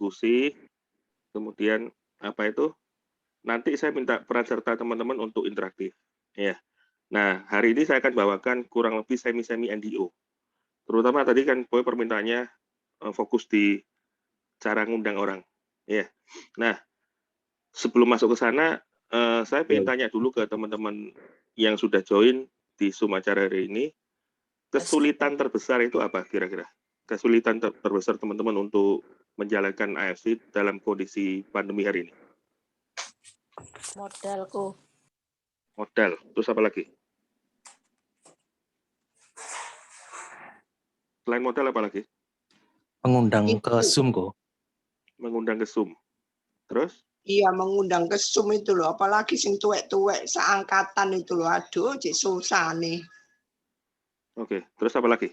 diskusi, kemudian apa itu, nanti saya minta peran serta teman-teman untuk interaktif. Ya. Nah, hari ini saya akan bawakan kurang lebih semi-semi NDO. Terutama tadi kan permintaannya fokus di cara ngundang orang. Ya. Nah, sebelum masuk ke sana, saya ingin tanya dulu ke teman-teman yang sudah join di Zoom acara hari ini, kesulitan terbesar itu apa kira-kira? Kesulitan terbesar teman-teman untuk menjalankan AFC dalam kondisi pandemi hari ini? Modalku. Modal, terus apa lagi? Selain modal apa lagi? Mengundang ke Zoom kok. Mengundang ke Zoom. Terus? Iya, mengundang ke Zoom itu loh, apalagi sing tuwek-tuwek seangkatan itu loh, aduh, cik susah nih. Oke, terus apa lagi?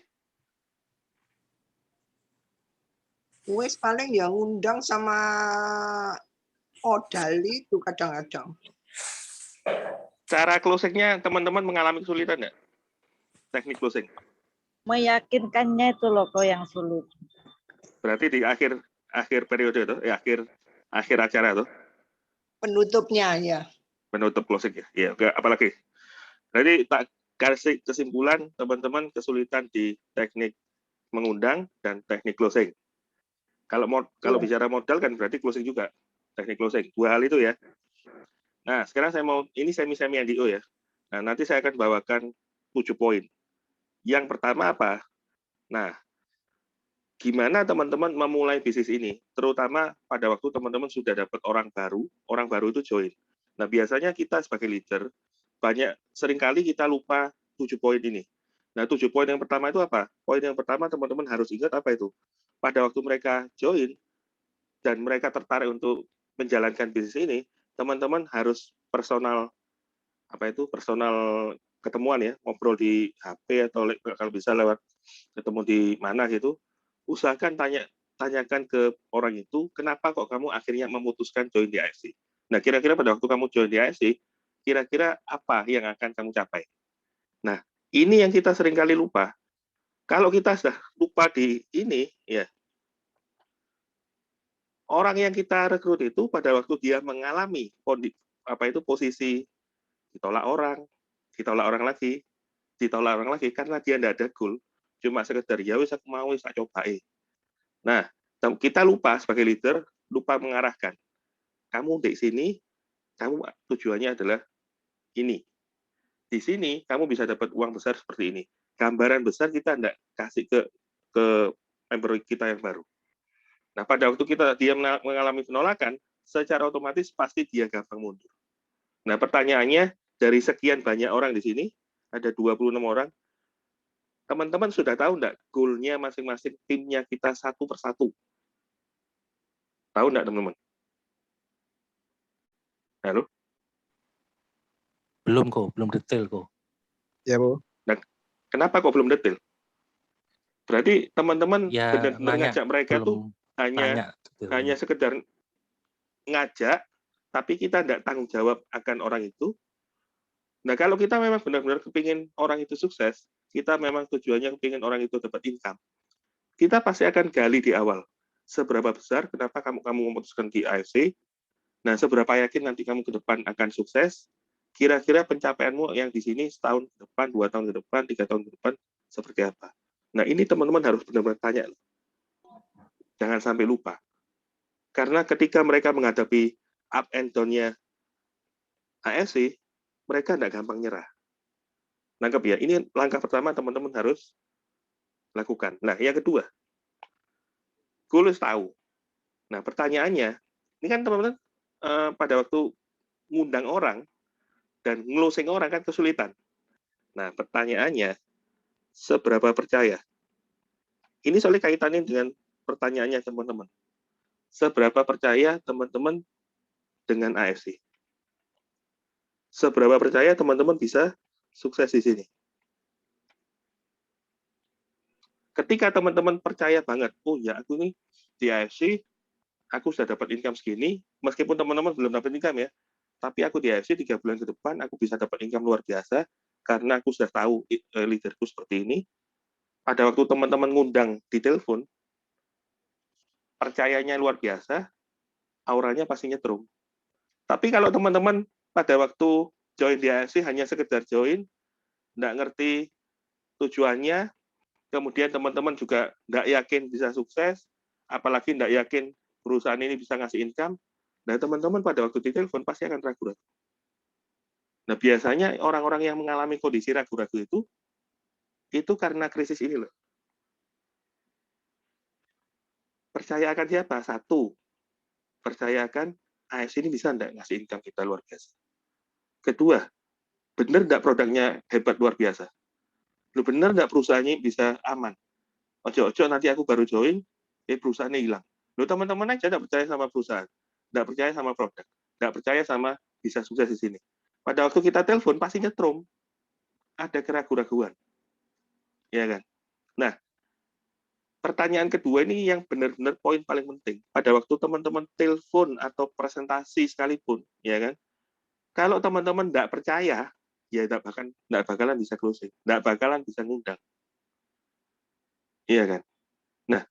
Wes paling yang ngundang sama modal itu kadang-kadang. Cara closing-nya teman-teman mengalami kesulitan nggak? Teknik closing. Meyakinkannya itu loh kok yang sulit. Berarti di akhir periode itu, akhir acara itu. Penutupnya ya. Penutup closing ya. Iya, apalagi? Jadi tak kasih kesimpulan teman-teman kesulitan di teknik mengundang dan teknik closing. Kalau bicara modal kan berarti closing juga, teknik closing. Dua hal itu ya. Nah, sekarang saya mau ini semi-semi NDO ya. Nah, nanti saya akan bawakan 7 poin. Yang pertama apa? Nah, gimana teman-teman memulai bisnis ini, terutama pada waktu teman-teman sudah dapat orang baru itu join. Nah, biasanya kita sebagai leader, seringkali kita lupa 7 poin ini. Nah, 7 poin yang pertama itu apa? Poin yang pertama teman-teman harus ingat apa itu? Pada waktu mereka join, dan mereka tertarik untuk menjalankan bisnis ini, teman-teman harus personal ketemuan ya, ngobrol di HP atau kalau bisa lewat ketemu di mana gitu. Usahakan tanyakan ke orang itu, kenapa kok kamu akhirnya memutuskan join di AFC. Nah, kira-kira pada waktu kamu join di AFC, kira-kira apa yang akan kamu capai? Nah, ini yang kita seringkali lupa. Kalau kita sudah lupa di ini, ya, orang yang kita rekrut itu pada waktu dia mengalami posisi ditolak orang lagi, karena dia tidak ada goal, cuma sekedar ya wis aku mau tak cobain. Nah, kita lupa sebagai leader, lupa mengarahkan. Kamu di sini, kamu tujuannya adalah ini. Di sini kamu bisa dapat uang besar seperti ini. Gambaran besar kita tidak kasih ke member kita yang baru. Nah, pada waktu dia mengalami penolakan, secara otomatis pasti dia gampang mundur. Nah, pertanyaannya, dari sekian banyak orang di sini, ada 26 orang, teman-teman sudah tahu enggak goal-nya masing-masing timnya kita satu persatu? Tahu enggak, teman-teman? Halo? Belum detail kok. Ya, Bu. Nah, kenapa kok belum detail? Berarti teman-teman Ya, benar-benar ngajak mereka tuh hanya sekedar ngajak, tapi kita tidak tanggung jawab akan orang itu. Nah, kalau kita memang benar-benar kepingin orang itu sukses, kita memang tujuannya kepingin orang itu dapat income, kita pasti akan gali di awal. Seberapa besar, kenapa kamu memutuskan di AFC, nah seberapa yakin nanti kamu ke depan akan sukses, kira-kira pencapaianmu yang di sini setahun ke depan, 2 tahun ke depan, 3 tahun ke depan, seperti apa. Nah, ini teman-teman harus benar-benar tanya. Jangan sampai lupa. Karena ketika mereka menghadapi up and down-nya AFC, mereka tidak gampang nyerah. Nangkep ya? Ini langkah pertama teman-teman harus lakukan. Nah, yang kedua, goal tahu. Nah, pertanyaannya, ini kan teman-teman pada waktu ngundang orang dan ngelosing orang kan kesulitan. Nah, pertanyaannya, seberapa percaya? Ini soalnya kaitannya dengan pertanyaannya teman-teman. Seberapa percaya teman-teman dengan AFC? Seberapa percaya teman-teman bisa sukses di sini? Ketika teman-teman percaya banget, oh ya aku ini di AFC, aku sudah dapat income segini, meskipun teman-teman belum dapat income ya, tapi aku di AFC 3 bulan ke depan, aku bisa dapat income luar biasa, karena aku sudah tahu leaderku seperti ini. Pada waktu teman-teman ngundang di telepon, percayanya luar biasa, auranya pasti nyetrum. Tapi kalau teman-teman pada waktu join di AFC hanya sekedar join, nggak ngerti tujuannya, kemudian teman-teman juga nggak yakin bisa sukses, apalagi nggak yakin perusahaan ini bisa ngasih income, nah teman-teman pada waktu ditelepon pasti akan ragu-ragu. Nah biasanya orang-orang yang mengalami kondisi ragu-ragu itu karena krisis ini loh. Percaya akan siapa? Satu, percaya akan AFC ini bisa nggak ngasih income kita luar biasa. Kedua, benar nggak produknya hebat luar biasa? Lu benar nggak perusahaannya bisa aman? Ojo-ojo nanti aku baru join, perusahaannya hilang. Lu teman-teman aja nggak percaya sama perusahaan, nggak percaya sama produk, nggak percaya sama bisa sukses di sini. Pada waktu kita telepon pasti nyetrum, ada keraguan-raguan, ya kan? Nah, pertanyaan kedua ini yang benar-benar poin paling penting. Pada waktu teman-teman telepon atau presentasi sekalipun, ya kan? Kalau teman-teman nggak percaya, ya nggak bakalan bisa closing, nggak bakalan bisa ngundang, iya kan? Nah,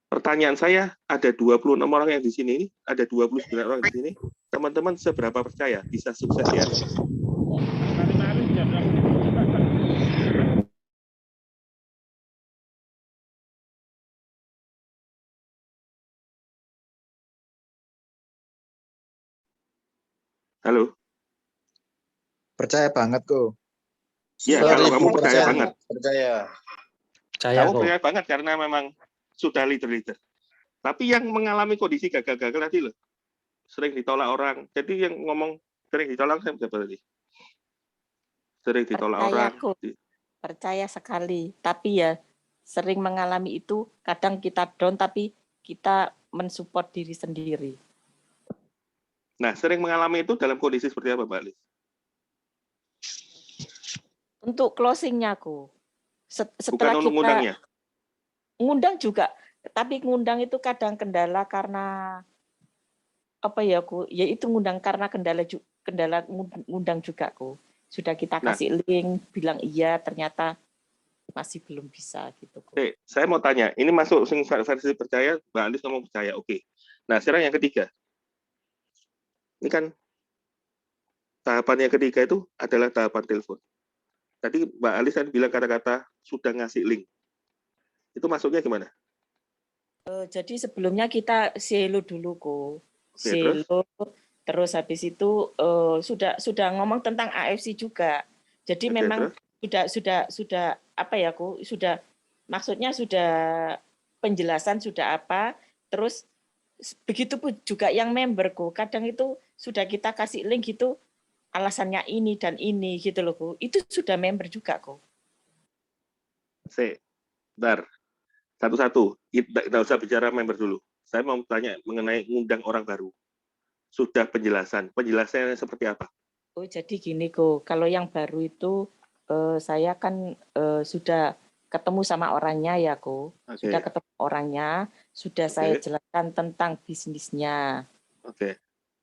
pertanyaan saya, ada 26 orang yang di sini, ada 29 orang di sini, teman-teman seberapa percaya bisa sukses ya? Halo? Percaya banget kok. Ya, kalau kamu percaya banget. Percaya. Kamu percaya banget karena memang sudah leader-leader. Tapi yang mengalami kondisi gagal-gagal tadi loh, sering ditolak orang. Jadi yang ngomong sering ditolak saya berapa tadi? Sering ditolak orang. Percaya sekali. Tapi ya sering mengalami itu. Kadang kita down tapi kita mensupport diri sendiri. Nah, sering mengalami itu dalam kondisi seperti apa, Mbak Lis? Untuk closing-nya aku. Setelah bukan untuk ngundangnya? Ngundang juga. Tapi ngundang itu kadang kendala karena apa ya, aku? Ya itu ngundang karena kendala ngundang juga, aku. Sudah kita kasih link, bilang iya, ternyata masih belum bisa gitu. Oke, saya mau tanya, ini masuk versi percaya, Mbak Alis ngomong percaya, oke. Nah, sekarang yang ketiga. Ini kan tahapan yang ketiga itu adalah tahapan telepon. Tadi Mbak Alis kan bilang kata-kata sudah ngasih link. Itu masuknya gimana? Jadi sebelumnya kita selo dulu kok. Selo, terus habis itu sudah ngomong tentang AFC juga. Jadi memang sudah apa ya, aku sudah maksudnya sudah penjelasan sudah apa, terus begitu pun juga yang memberku kadang itu sudah kita kasih link gitu, alasannya ini dan ini gitu loh, Bu. Itu sudah member juga kok. Bentar. Satu-satu, tidak usah bicara member dulu. Saya mau tanya mengenai ngundang orang baru. Sudah penjelasannya seperti apa? Oh, jadi gini kok, kalau yang baru itu saya kan sudah ketemu sama orangnya ya kok. Sudah ketemu orangnya, sudah saya jelaskan tentang bisnisnya.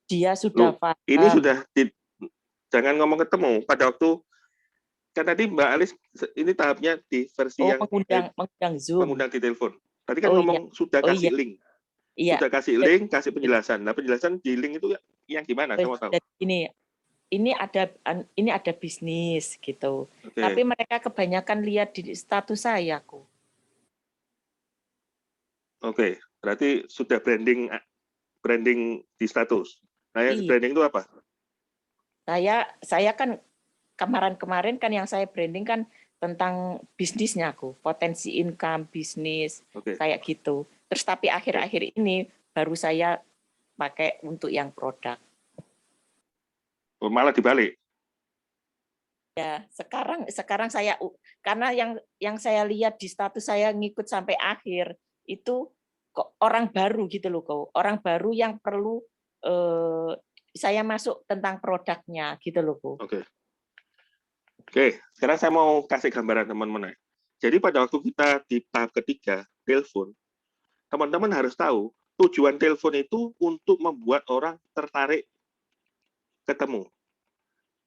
Dia sudah paham. Ini sudah jangan ngomong ketemu. Pada waktu kan tadi Mbak Alis ini tahapnya di versi yang mengundang Zoom. Mengundang di telepon. Tadi kan ngomong sudah kasih link. Iya. Sudah kasih link, kasih penjelasan. Nah, penjelasan di link itu yang gimana? Saya mau tahu. Ini ada bisnis gitu. Tapi mereka kebanyakan lihat di status saya kok. Oke, berarti sudah branding di status. Nah, yang branding itu apa? Saya kan kemarin kan yang saya branding kan tentang bisnisnya aku, potensi income bisnis kayak gitu. Terus tapi akhir-akhir ini baru saya pakai untuk yang produk. Oh, malah dibalik. Ya, sekarang saya karena yang saya lihat di status saya ngikut sampai akhir itu kok orang baru gitu loh, kok. Orang baru yang perlu saya masuk tentang produknya gitu loh, Bu. Oke, sekarang saya mau kasih gambaran teman-teman. Jadi pada waktu kita di tahap ketiga, telepon, teman-teman harus tahu tujuan telepon itu untuk membuat orang tertarik ketemu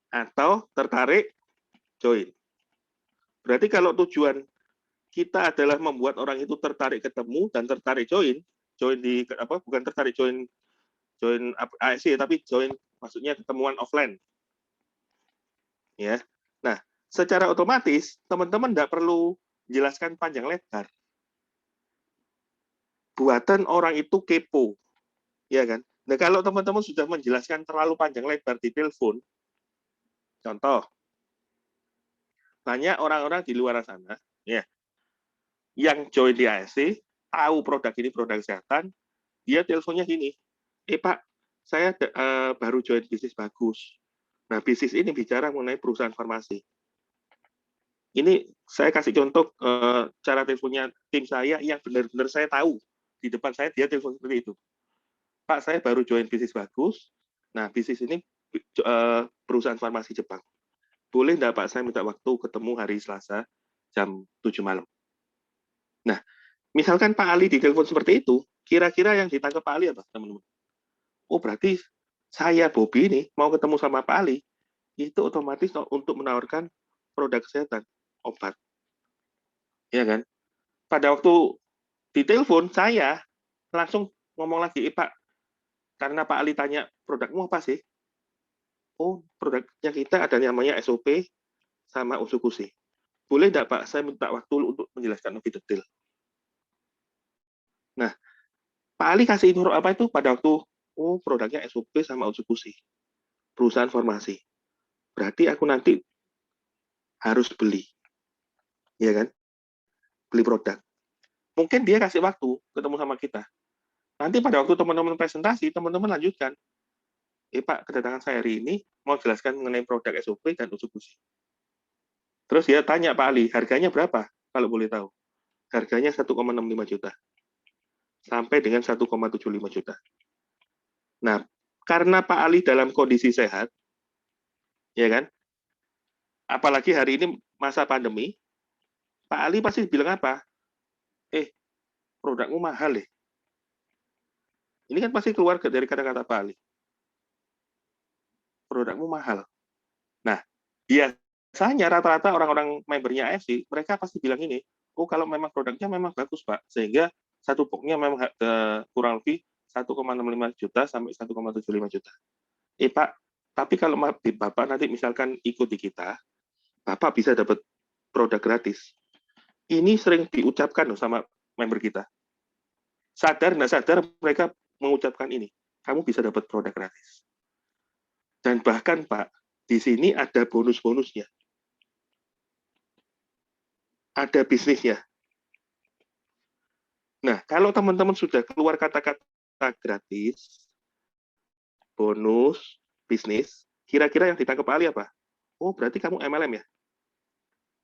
atau tertarik join. Berarti kalau tujuan kita adalah membuat orang itu tertarik ketemu dan tertarik join di apa? Bukan tertarik join ASC, tapi join maksudnya ketemuan offline. Ya. Nah, secara otomatis teman-teman tidak perlu jelaskan panjang lebar. Buatan orang itu kepo, ya kan? Nah, kalau teman-teman sudah menjelaskan terlalu panjang lebar di telepon, contoh, banyak orang-orang di luar sana, ya, yang join di ASC, tahu produk ini produk kesehatan, dia teleponnya gini, Pak, saya baru join bisnis bagus. Nah, bisnis ini bicara mengenai perusahaan farmasi. Ini saya kasih contoh cara teleponnya tim saya yang benar-benar saya tahu. Di depan saya dia telepon seperti itu. Pak, saya baru join bisnis bagus. Nah, bisnis ini perusahaan farmasi Jepang. Boleh enggak Pak, saya minta waktu ketemu hari Selasa jam 7 malam. Nah, misalkan Pak Ali di telepon seperti itu, kira-kira yang ditangkap Pak Ali apa, teman-teman? Oh, berarti saya, Bobby ini, mau ketemu sama Pak Ali, itu otomatis untuk menawarkan produk kesehatan, obat. Ya kan? Pada waktu di telepon saya langsung ngomong lagi, Pak, karena Pak Ali tanya produkmu apa sih? Oh, produknya kita ada namanya SOP sama Usukushi. Boleh enggak Pak, saya minta waktu untuk menjelaskan lebih detail. Nah, Pak Ali kasih info apa itu pada waktu, oh produknya SOP sama Usukushi, perusahaan farmasi. Berarti aku nanti harus beli, ya kan? Beli produk. Mungkin dia kasih waktu ketemu sama kita. Nanti pada waktu teman-teman presentasi, teman-teman lanjutkan. Pak, kedatangan saya hari ini mau jelaskan mengenai produk SOP dan Usukushi. Terus dia tanya Pak Ali, harganya berapa? Kalau boleh tahu. Harganya 1,65 juta. Sampai dengan 1,75 juta. Nah, karena Pak Ali dalam kondisi sehat, ya kan? Apalagi hari ini masa pandemi, Pak Ali pasti bilang apa? Produkmu mahal ya. Ini kan pasti keluar dari kata-kata Pak Ali. Produkmu mahal. Nah, biasanya rata-rata orang-orang membernya AFC, mereka pasti bilang ini, oh kalau memang produknya memang bagus Pak, sehingga satu boxnya memang kurang lebih 1,65 juta sampai 1,75 juta. Pak, tapi kalau Bapak nanti misalkan ikut di kita, Bapak bisa dapat produk gratis. Ini sering diucapkan loh sama member kita. Sadar nggak sadar mereka mengucapkan ini, kamu bisa dapat produk gratis. Dan bahkan Pak, di sini ada bonus-bonusnya. Ada bisnisnya. Nah, kalau teman-teman sudah keluar kata-kata gratis, bonus, bisnis, kira-kira yang ditangkap Pak Ali apa? Oh, berarti kamu MLM ya?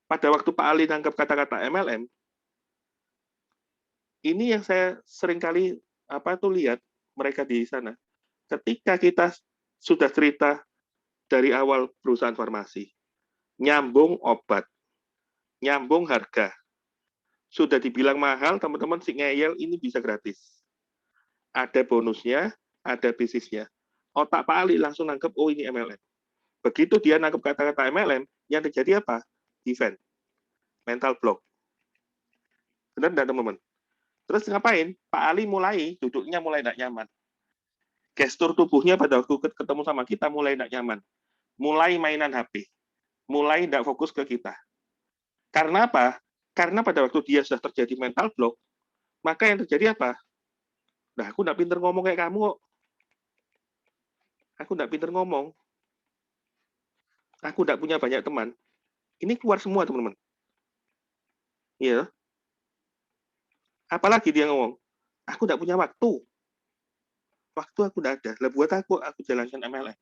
Pada waktu Pak Ali tangkap kata-kata MLM, ini yang saya seringkali lihat mereka di sana. Ketika kita sudah cerita dari awal perusahaan farmasi, nyambung obat, nyambung harga, sudah dibilang mahal, teman-teman si ngeyel ini bisa gratis. Ada bonusnya, ada bisnisnya. Otak Pak Ali langsung nangkep, oh ini MLM. Begitu dia nangkep kata-kata MLM, yang terjadi apa? Defense, mental block. Benar enggak teman-teman? Terus ngapain? Pak Ali duduknya mulai tidak nyaman. Gestur tubuhnya pada waktu ketemu sama kita mulai tidak nyaman. Mulai mainan HP. Mulai tidak fokus ke kita. Karena apa? Karena pada waktu dia sudah terjadi mental block, maka yang terjadi apa? Nah, aku tidak pinter ngomong kayak kamu kok. Aku tidak pinter ngomong. Aku tidak punya banyak teman. Ini keluar semua, teman-teman. Iya. Apalagi dia ngomong, aku tidak punya waktu. Waktu aku tidak ada. Lah buat aku jalankan MLM.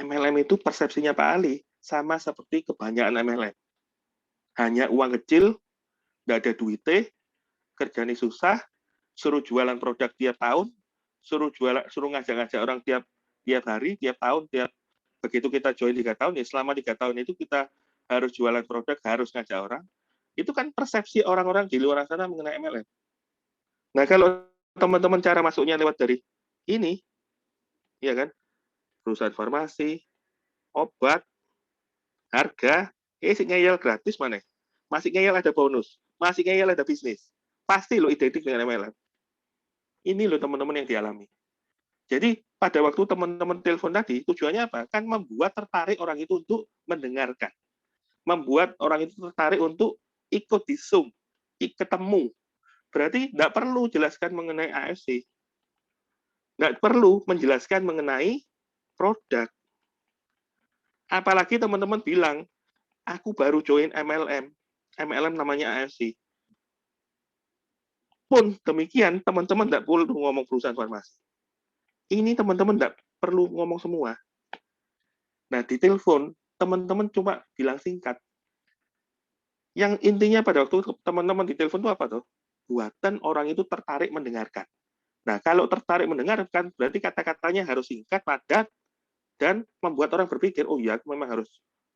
MLM itu persepsinya Pak Ali sama seperti kebanyakan MLM. Hanya uang kecil, tidak ada duitnya, kerjanya susah, suruh jualan produk tiap tahun, suruh ngajak-ngajak orang tiap hari, tiap tahun, begitu kita join 3 tahun, ya selama 3 tahun itu kita harus jualan produk, harus ngajak orang. Itu kan persepsi orang-orang di luar sana mengenai MLM. Nah, kalau teman-teman cara masuknya lewat dari ini, ya kan, perusahaan farmasi, obat, harga, ngeyel gratis mana? masih ngeyel ada bonus, masih ngeyel ada bisnis. Pasti lo identik dengan MLM. Ini lo teman-teman yang dialami. Jadi pada waktu teman-teman telepon tadi, tujuannya apa? Kan membuat tertarik orang itu untuk mendengarkan. Membuat orang itu tertarik untuk ikut di Zoom, ketemu. Berarti tidak perlu jelaskan mengenai AFC. Nggak perlu menjelaskan mengenai produk. Apalagi teman-teman bilang, aku baru join MLM. MLM namanya AFC. Pun demikian, teman-teman tidak perlu ngomong perusahaan farmasi. Ini teman-teman tidak perlu ngomong semua. Nah, di telepon, teman-teman cuma bilang singkat. Yang intinya pada waktu teman-teman di telepon itu apa tuh? Buatan orang itu tertarik mendengarkan. Nah, kalau tertarik mendengarkan, berarti kata-katanya harus singkat, padat, dan membuat orang berpikir, oh iya, aku memang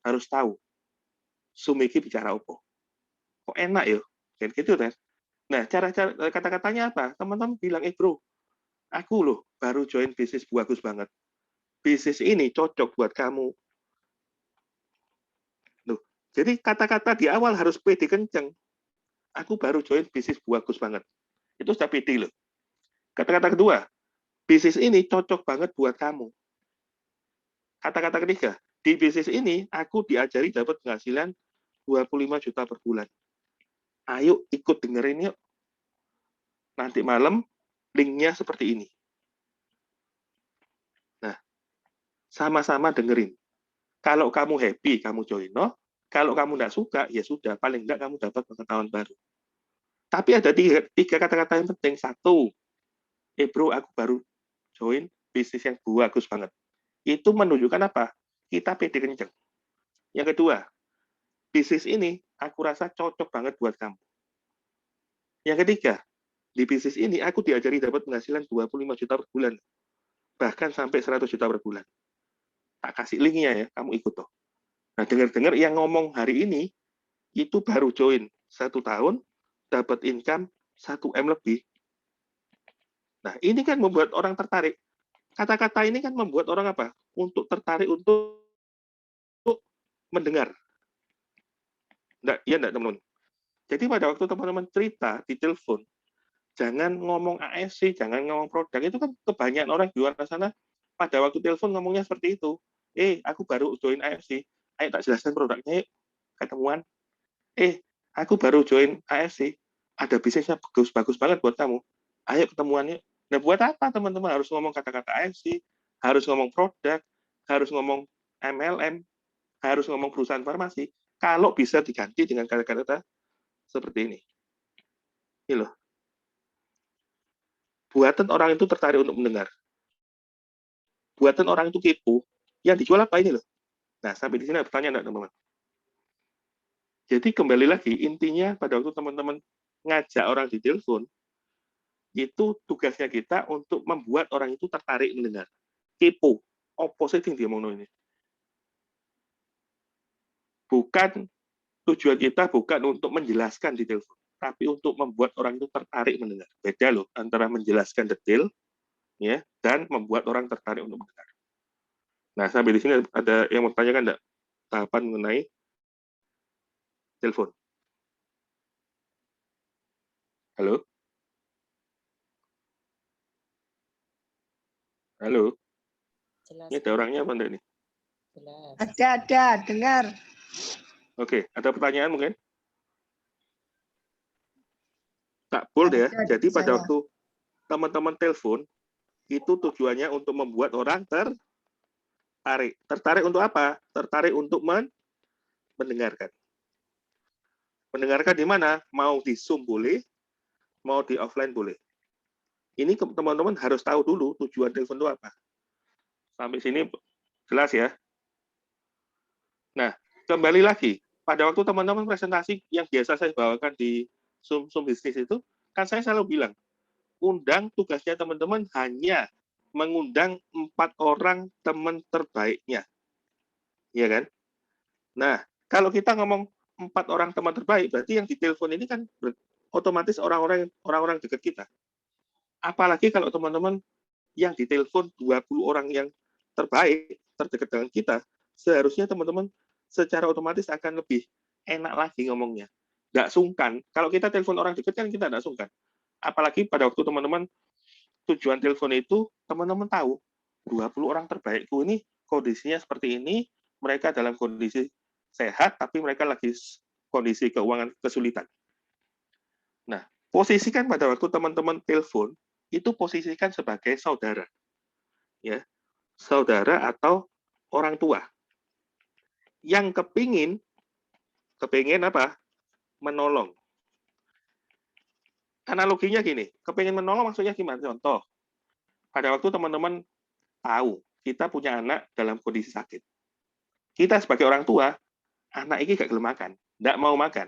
harus tahu. Sumiki bicara apa. Kok enak ya? Kayak gitu kan? Nah, cara kata-katanya apa? Teman-teman bilang, bro, aku loh baru join bisnis bagus banget. Bisnis ini cocok buat kamu. Loh, jadi kata-kata di awal harus pede kenceng. Aku baru join bisnis bagus banget. Itu sudah pede loh. Kata-kata kedua, bisnis ini cocok banget buat kamu. Kata-kata ketiga, di bisnis ini aku diajari dapat penghasilan 25 juta per bulan. Ayo ikut dengerin yuk. Nanti malam linknya seperti ini. Nah, sama-sama dengerin. Kalau kamu happy, kamu join. No? Kalau kamu nggak suka, ya sudah. Paling nggak kamu dapat pengetahuan baru. Tapi ada tiga kata-kata yang penting. Satu, bro, aku baru join bisnis yang bagus banget. Itu menunjukkan apa? Kita pede kenceng. Yang kedua, bisnis ini aku rasa cocok banget buat kamu. Yang ketiga, di bisnis ini aku diajari dapat penghasilan 25 juta per bulan. Bahkan sampai 100 juta per bulan. Tak kasih linknya ya, kamu ikut toh. Nah, dengar-dengar yang ngomong hari ini, itu baru join 1 tahun, dapat income 1M lebih. Nah, ini kan membuat orang tertarik. Kata-kata ini kan membuat orang apa? Untuk tertarik untuk mendengar. Ya enggak, teman-teman? Jadi pada waktu teman-teman cerita di telepon, jangan ngomong AFC, jangan ngomong produk. Itu kan kebanyakan orang di luar sana, pada waktu telepon ngomongnya seperti itu. Aku baru join AFC. Ayo tak jelaskan produknya, yuk. Ketemuan. Aku baru join AFC. Ada bisnisnya bagus banget buat kamu. Ayo ketemuan, yuk. Nah, buat apa teman-teman harus ngomong kata-kata AFC, harus ngomong produk, harus ngomong MLM, harus ngomong perusahaan farmasi, kalau bisa diganti dengan kata-kata seperti ini. Ini loh. Buatan orang itu tertarik untuk mendengar. Buatan orang itu kepo. Yang dijual apa ini loh? Nah, sampai di sini ada pertanyaan enggak, teman-teman? Jadi kembali lagi, intinya pada waktu teman-teman ngajak orang di telepon, itu tugasnya kita untuk membuat orang itu tertarik mendengar. Kepo. Opposite yang dia mau ini. Bukan, tujuan kita bukan untuk menjelaskan di telepon, tapi untuk membuat orang itu tertarik mendengar. Beda loh antara menjelaskan detail ya dan membuat orang tertarik untuk mendengar. Nah, sampai di sini ada yang mau tanyakan enggak? Tahapan mengenai telepon. Halo? Halo? Jelas. Ini ada orangnya apa enggak nih? Jelas. Ada, dengar. Oke, ada pertanyaan mungkin? Tak bold ya. Jadi pada waktu teman-teman telepon, itu tujuannya untuk membuat orang tertarik. Tertarik untuk apa? Tertarik untuk mendengarkan. Mendengarkan di mana? Mau di Zoom boleh, mau di offline boleh. Ini teman-teman harus tahu dulu tujuan telepon itu apa. Sampai sini jelas ya. Nah, kembali lagi. Pada waktu teman-teman presentasi yang biasa saya bawakan di Zoom bisnis itu, kan saya selalu bilang, undang tugasnya teman-teman hanya mengundang 4 orang teman terbaiknya. Iya kan? Nah, kalau kita ngomong 4 orang teman terbaik, berarti yang di telepon ini kan otomatis orang-orang dekat kita. Apalagi kalau teman-teman yang di telepon 20 orang yang terbaik, terdekat dengan kita, seharusnya teman-teman secara otomatis akan lebih enak lagi ngomongnya. tidak sungkan. Kalau kita telepon orang dekat kan kita tidak sungkan. Apalagi pada waktu teman-teman tujuan telepon itu, teman-teman tahu 20 orang terbaikku ini kondisinya seperti ini, mereka dalam kondisi sehat, tapi mereka lagi kondisi keuangan kesulitan. Nah, posisikan pada waktu teman-teman telepon, itu posisikan sebagai saudara. Ya, saudara atau orang tua. Yang kepingin apa? Menolong. Analoginya gini, kepingin menolong maksudnya gimana? Contoh, pada waktu teman-teman tahu kita punya anak dalam kondisi sakit. Kita sebagai orang tua, anak ini gak gelem makan, nggak mau makan.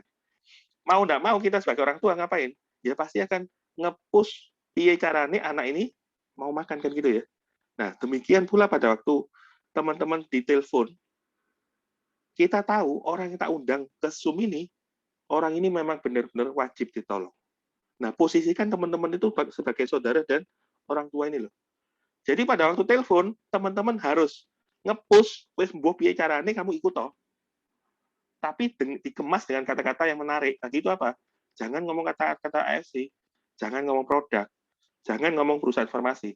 Mau nggak mau kita sebagai orang tua ngapain? Ya pasti akan nge-push piye carane anak ini mau makan kan gitu ya. Nah, demikian pula pada waktu teman-teman ditelepon, kita tahu orang yang tak undang ke Zoom ini, orang ini memang benar-benar wajib ditolong. Nah, posisikan teman-teman itu sebagai saudara dan orang tua ini loh. Jadi pada waktu telepon, teman-teman harus nge-push, wis mbuh piye carane kamu ikut toh. Tapi dikemas dengan kata-kata yang menarik. Tadi itu apa? Jangan ngomong kata-kata AFC, jangan ngomong produk, jangan ngomong perusahaan informasi.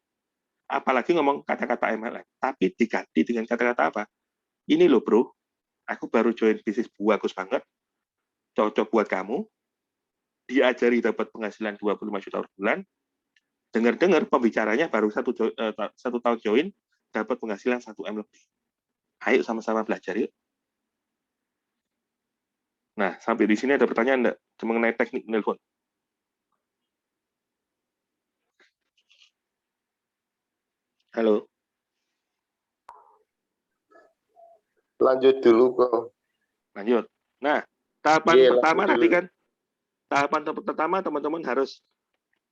Apalagi ngomong kata-kata MLM. Tapi diganti dengan kata-kata apa? Ini loh bro, aku baru join bisnis bagus banget, cocok buat kamu, diajari dapat penghasilan 25 juta per bulan, dengar-dengar pembicaranya baru satu tahun join, dapat penghasilan 1M lebih. Ayo sama-sama belajar yuk. Nah, sampai di sini ada pertanyaan enggak? Mengenai teknik menelpon. Halo? Lanjut dulu kok. Lanjut. Nah, tahapan pertama tadi kan, tahapan pertama teman-teman harus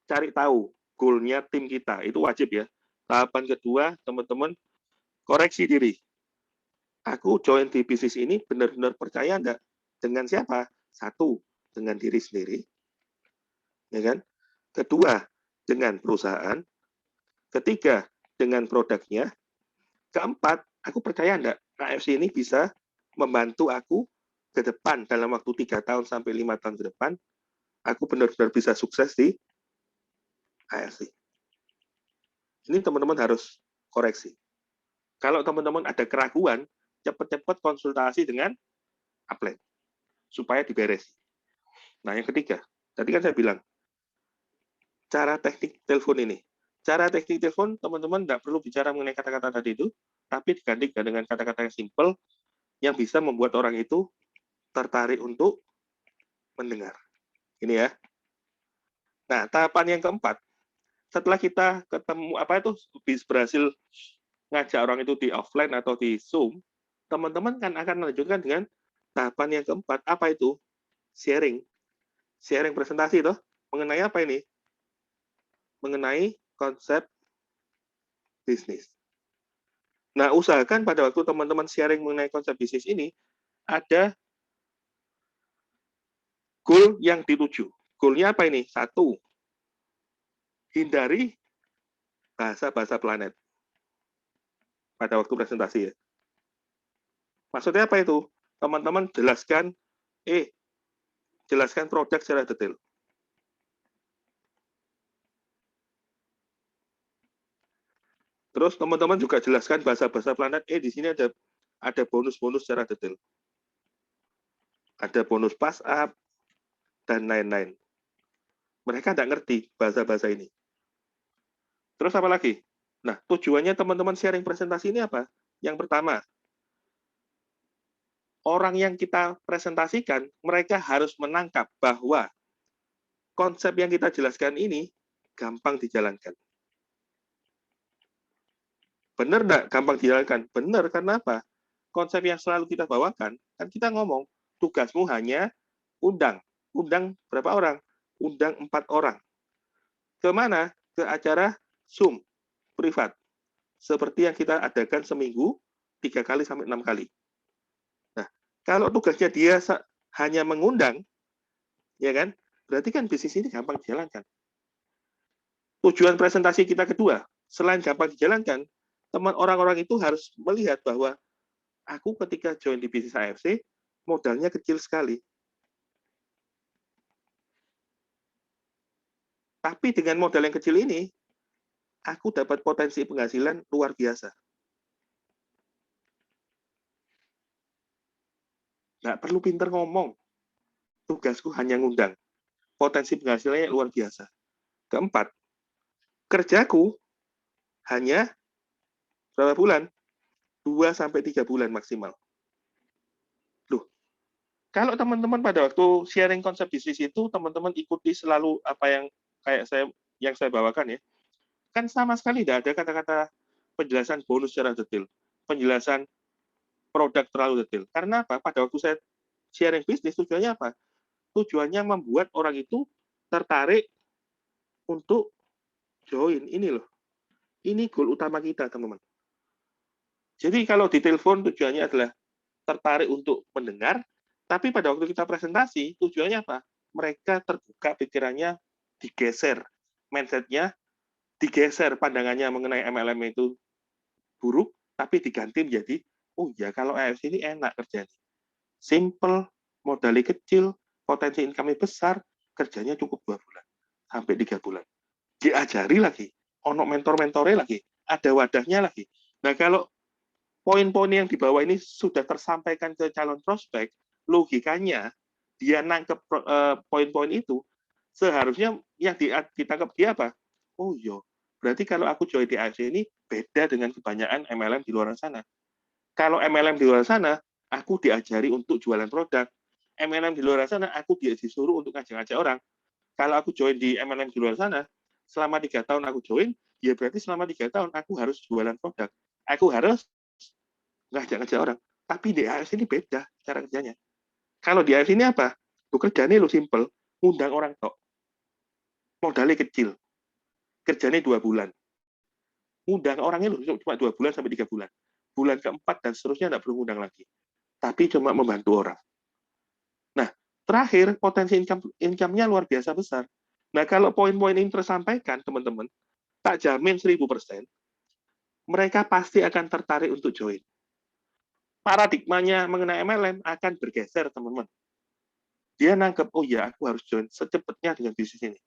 cari tahu goal-nya tim kita. Itu wajib ya. Tahapan kedua, teman-teman koreksi diri. Aku join di bisnis ini benar-benar percaya enggak? Dengan siapa? Satu, dengan diri sendiri. Ya kan? Kedua, dengan perusahaan. Ketiga, dengan produknya. Keempat, aku percaya enggak AFC ini bisa membantu aku ke depan dalam waktu 3 tahun sampai 5 tahun ke depan, aku benar-benar bisa sukses di AFC. Ini teman-teman harus koreksi. Kalau teman-teman ada keraguan, cepat-cepat konsultasi dengan upline supaya diberes. Nah, yang ketiga, tadi kan saya bilang, cara teknik telepon ini. Cara teknik telepon, teman-teman tidak perlu bicara mengenai kata-kata tadi itu, tapi digantikan dengan kata-kata yang simple, yang bisa membuat orang itu tertarik untuk mendengar. Ini ya. Nah, tahapan yang keempat, setelah kita ketemu, berhasil ngajak orang itu di offline atau di Zoom, teman-teman kan akan melanjutkan dengan tahapan yang keempat. Apa itu? Sharing. Sharing presentasi toh. Mengenai apa ini? Mengenai konsep bisnis. Nah, usahakan pada waktu teman-teman sharing mengenai konsep bisnis ini, ada goal yang dituju. Goal-nya apa ini? Satu, hindari bahasa-bahasa planet pada waktu presentasi ya. Maksudnya apa itu? Teman-teman jelaskan produk secara detail. Terus teman-teman juga jelaskan bahasa-bahasa planet, di sini ada bonus-bonus secara detail. Ada bonus pass up, dan lain-lain. Mereka tidak ngerti bahasa-bahasa ini. Terus apa lagi? Nah, tujuannya teman-teman sharing presentasi ini apa? Yang pertama, orang yang kita presentasikan, mereka harus menangkap bahwa konsep yang kita jelaskan ini gampang dijalankan. Benar enggak gampang dijalankan? Benar, karena apa? Konsep yang selalu kita bawakan, kan kita ngomong, tugasmu hanya undang. Undang berapa orang? Undang 4 orang. Kemana? Ke acara Zoom, privat. Seperti yang kita adakan seminggu, 3 kali sampai 6 kali. Nah, kalau tugasnya dia hanya mengundang, ya kan? Berarti kan bisnis ini gampang dijalankan. Tujuan presentasi kita kedua, selain gampang dijalankan, orang-orang itu harus melihat bahwa aku ketika join di bisnis AFC, modalnya kecil sekali. Tapi dengan modal yang kecil ini, aku dapat potensi penghasilan luar biasa. Nggak perlu pinter ngomong. Tugasku hanya ngundang. Potensi penghasilannya luar biasa. Keempat, kerjaku hanya berapa bulan? 2-3 bulan maksimal. Loh, kalau teman-teman pada waktu sharing konsep bisnis itu, teman-teman ikuti selalu apa yang saya bawakan ya, kan sama sekali tidak ada kata-kata penjelasan bonus secara detail, penjelasan produk terlalu detail. Karena apa? Pada waktu saya sharing bisnis, tujuannya apa? Tujuannya membuat orang itu tertarik untuk join. Ini loh. Ini goal utama kita, teman-teman. Jadi kalau di telepon tujuannya adalah tertarik untuk mendengar, tapi pada waktu kita presentasi, tujuannya apa? Mereka terbuka pikirannya, digeser. Mindset-nya digeser, pandangannya mengenai MLM itu buruk, tapi diganti menjadi, oh ya kalau AFC ini enak kerjanya. Simple, modalnya kecil, potensi income-nya besar, kerjanya cukup 2 bulan, sampai 3 bulan. Diajari lagi, ono mentor-mentornya lagi, ada wadahnya lagi. Nah kalau poin-poin yang di bawah ini sudah tersampaikan ke calon prospek, logikanya dia nangkep poin-poin itu, seharusnya yang ditangkap dia apa? Oh iya, berarti kalau aku join di AFC ini beda dengan kebanyakan MLM di luar sana. Kalau MLM di luar sana, aku diajari untuk jualan produk. MLM di luar sana, aku disuruh untuk ngajak-ngajak orang. Kalau aku join di MLM di luar sana, selama 3 tahun aku join, ya berarti selama 3 tahun aku harus jualan produk. Aku harus ngajak-ngajak orang. Tapi di AFC ini beda cara kerjanya. Kalau di AFC ini apa? Kerjanya lo simple, ngundang orang tok. Modalnya kecil. Kerjanya 2 bulan. Ngundang orangnya lo cuma 2 bulan sampai 3 bulan. Bulan keempat dan seterusnya nggak perlu ngundang lagi. Tapi cuma membantu orang. Nah, terakhir potensi income-nya luar biasa besar. Nah, kalau poin-poin ini tersampaikan, teman-teman, tak jamin 1000%, mereka pasti akan tertarik untuk join. Paradigmanya mengenai MLM akan bergeser, teman-teman. Dia nangkep, oh ya, aku harus join secepatnya dengan bisnis ini.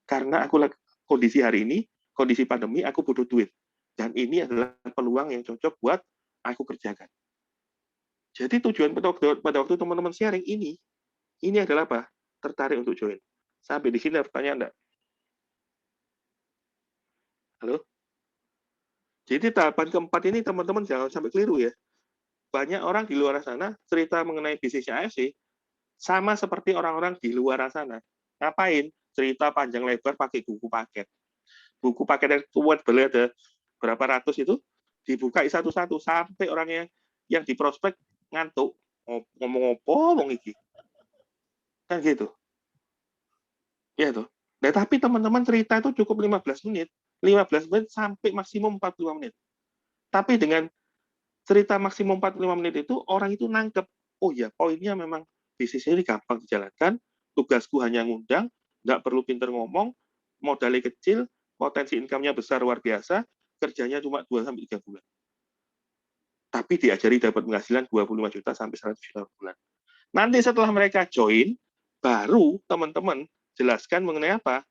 Karena aku kondisi hari ini, kondisi pandemi, aku butuh duit. Dan ini adalah peluang yang cocok buat aku kerjakan. Jadi tujuan pada waktu teman-teman sharing ini adalah apa? Tertarik untuk join. Sampai di sini ada pertanyaan enggak? Halo? Jadi tahapan keempat ini teman-teman jangan sampai keliru ya. Banyak orang di luar sana cerita mengenai bisnisnya AFC sama seperti orang-orang di luar sana. Ngapain? Cerita panjang lebar pakai buku paket. Buku paket yang kuat beli ada berapa ratus itu dibuka satu-satu sampai orang yang di prospek ngantuk ngomong iki. Kan gitu. Ya tuh. Nah, tapi teman-teman cerita itu cukup 15 menit. 15 menit sampai maksimum 45 menit. Tapi dengan cerita maksimum 45 menit itu, orang itu nangkep, oh ya, poinnya memang bisnis ini gampang dijalankan, tugasku hanya ngundang, nggak perlu pinter ngomong, modalnya kecil, potensi income-nya besar luar biasa, kerjanya cuma 2-3 bulan. Tapi diajari dapat penghasilan 25 juta sampai 100 juta per bulan. Nanti setelah mereka join, baru teman-teman jelaskan mengenai apa?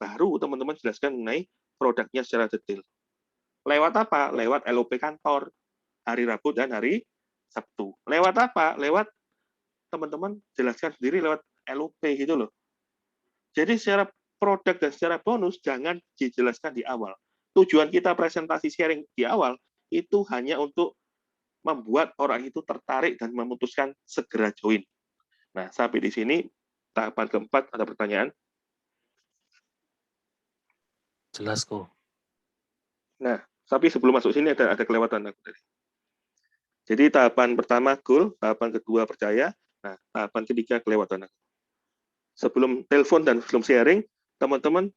Baru teman-teman jelaskan mengenai produknya secara detail. Lewat apa? Lewat LOP kantor, hari Rabu dan hari Sabtu. Lewat apa? Lewat teman-teman jelaskan sendiri lewat LOP gitu loh. Jadi secara produk dan secara bonus jangan dijelaskan di awal. Tujuan kita presentasi sharing di awal itu hanya untuk membuat orang itu tertarik dan memutuskan segera join. Nah, sampai di sini tahapan keempat ada pertanyaan? Jelas kok. Nah, tapi sebelum masuk sini ada kelewatan aku tadi. Jadi tahapan pertama goal, tahapan kedua percaya, nah tahapan ketiga kelewatan aku. Sebelum telepon dan sebelum sharing, teman-teman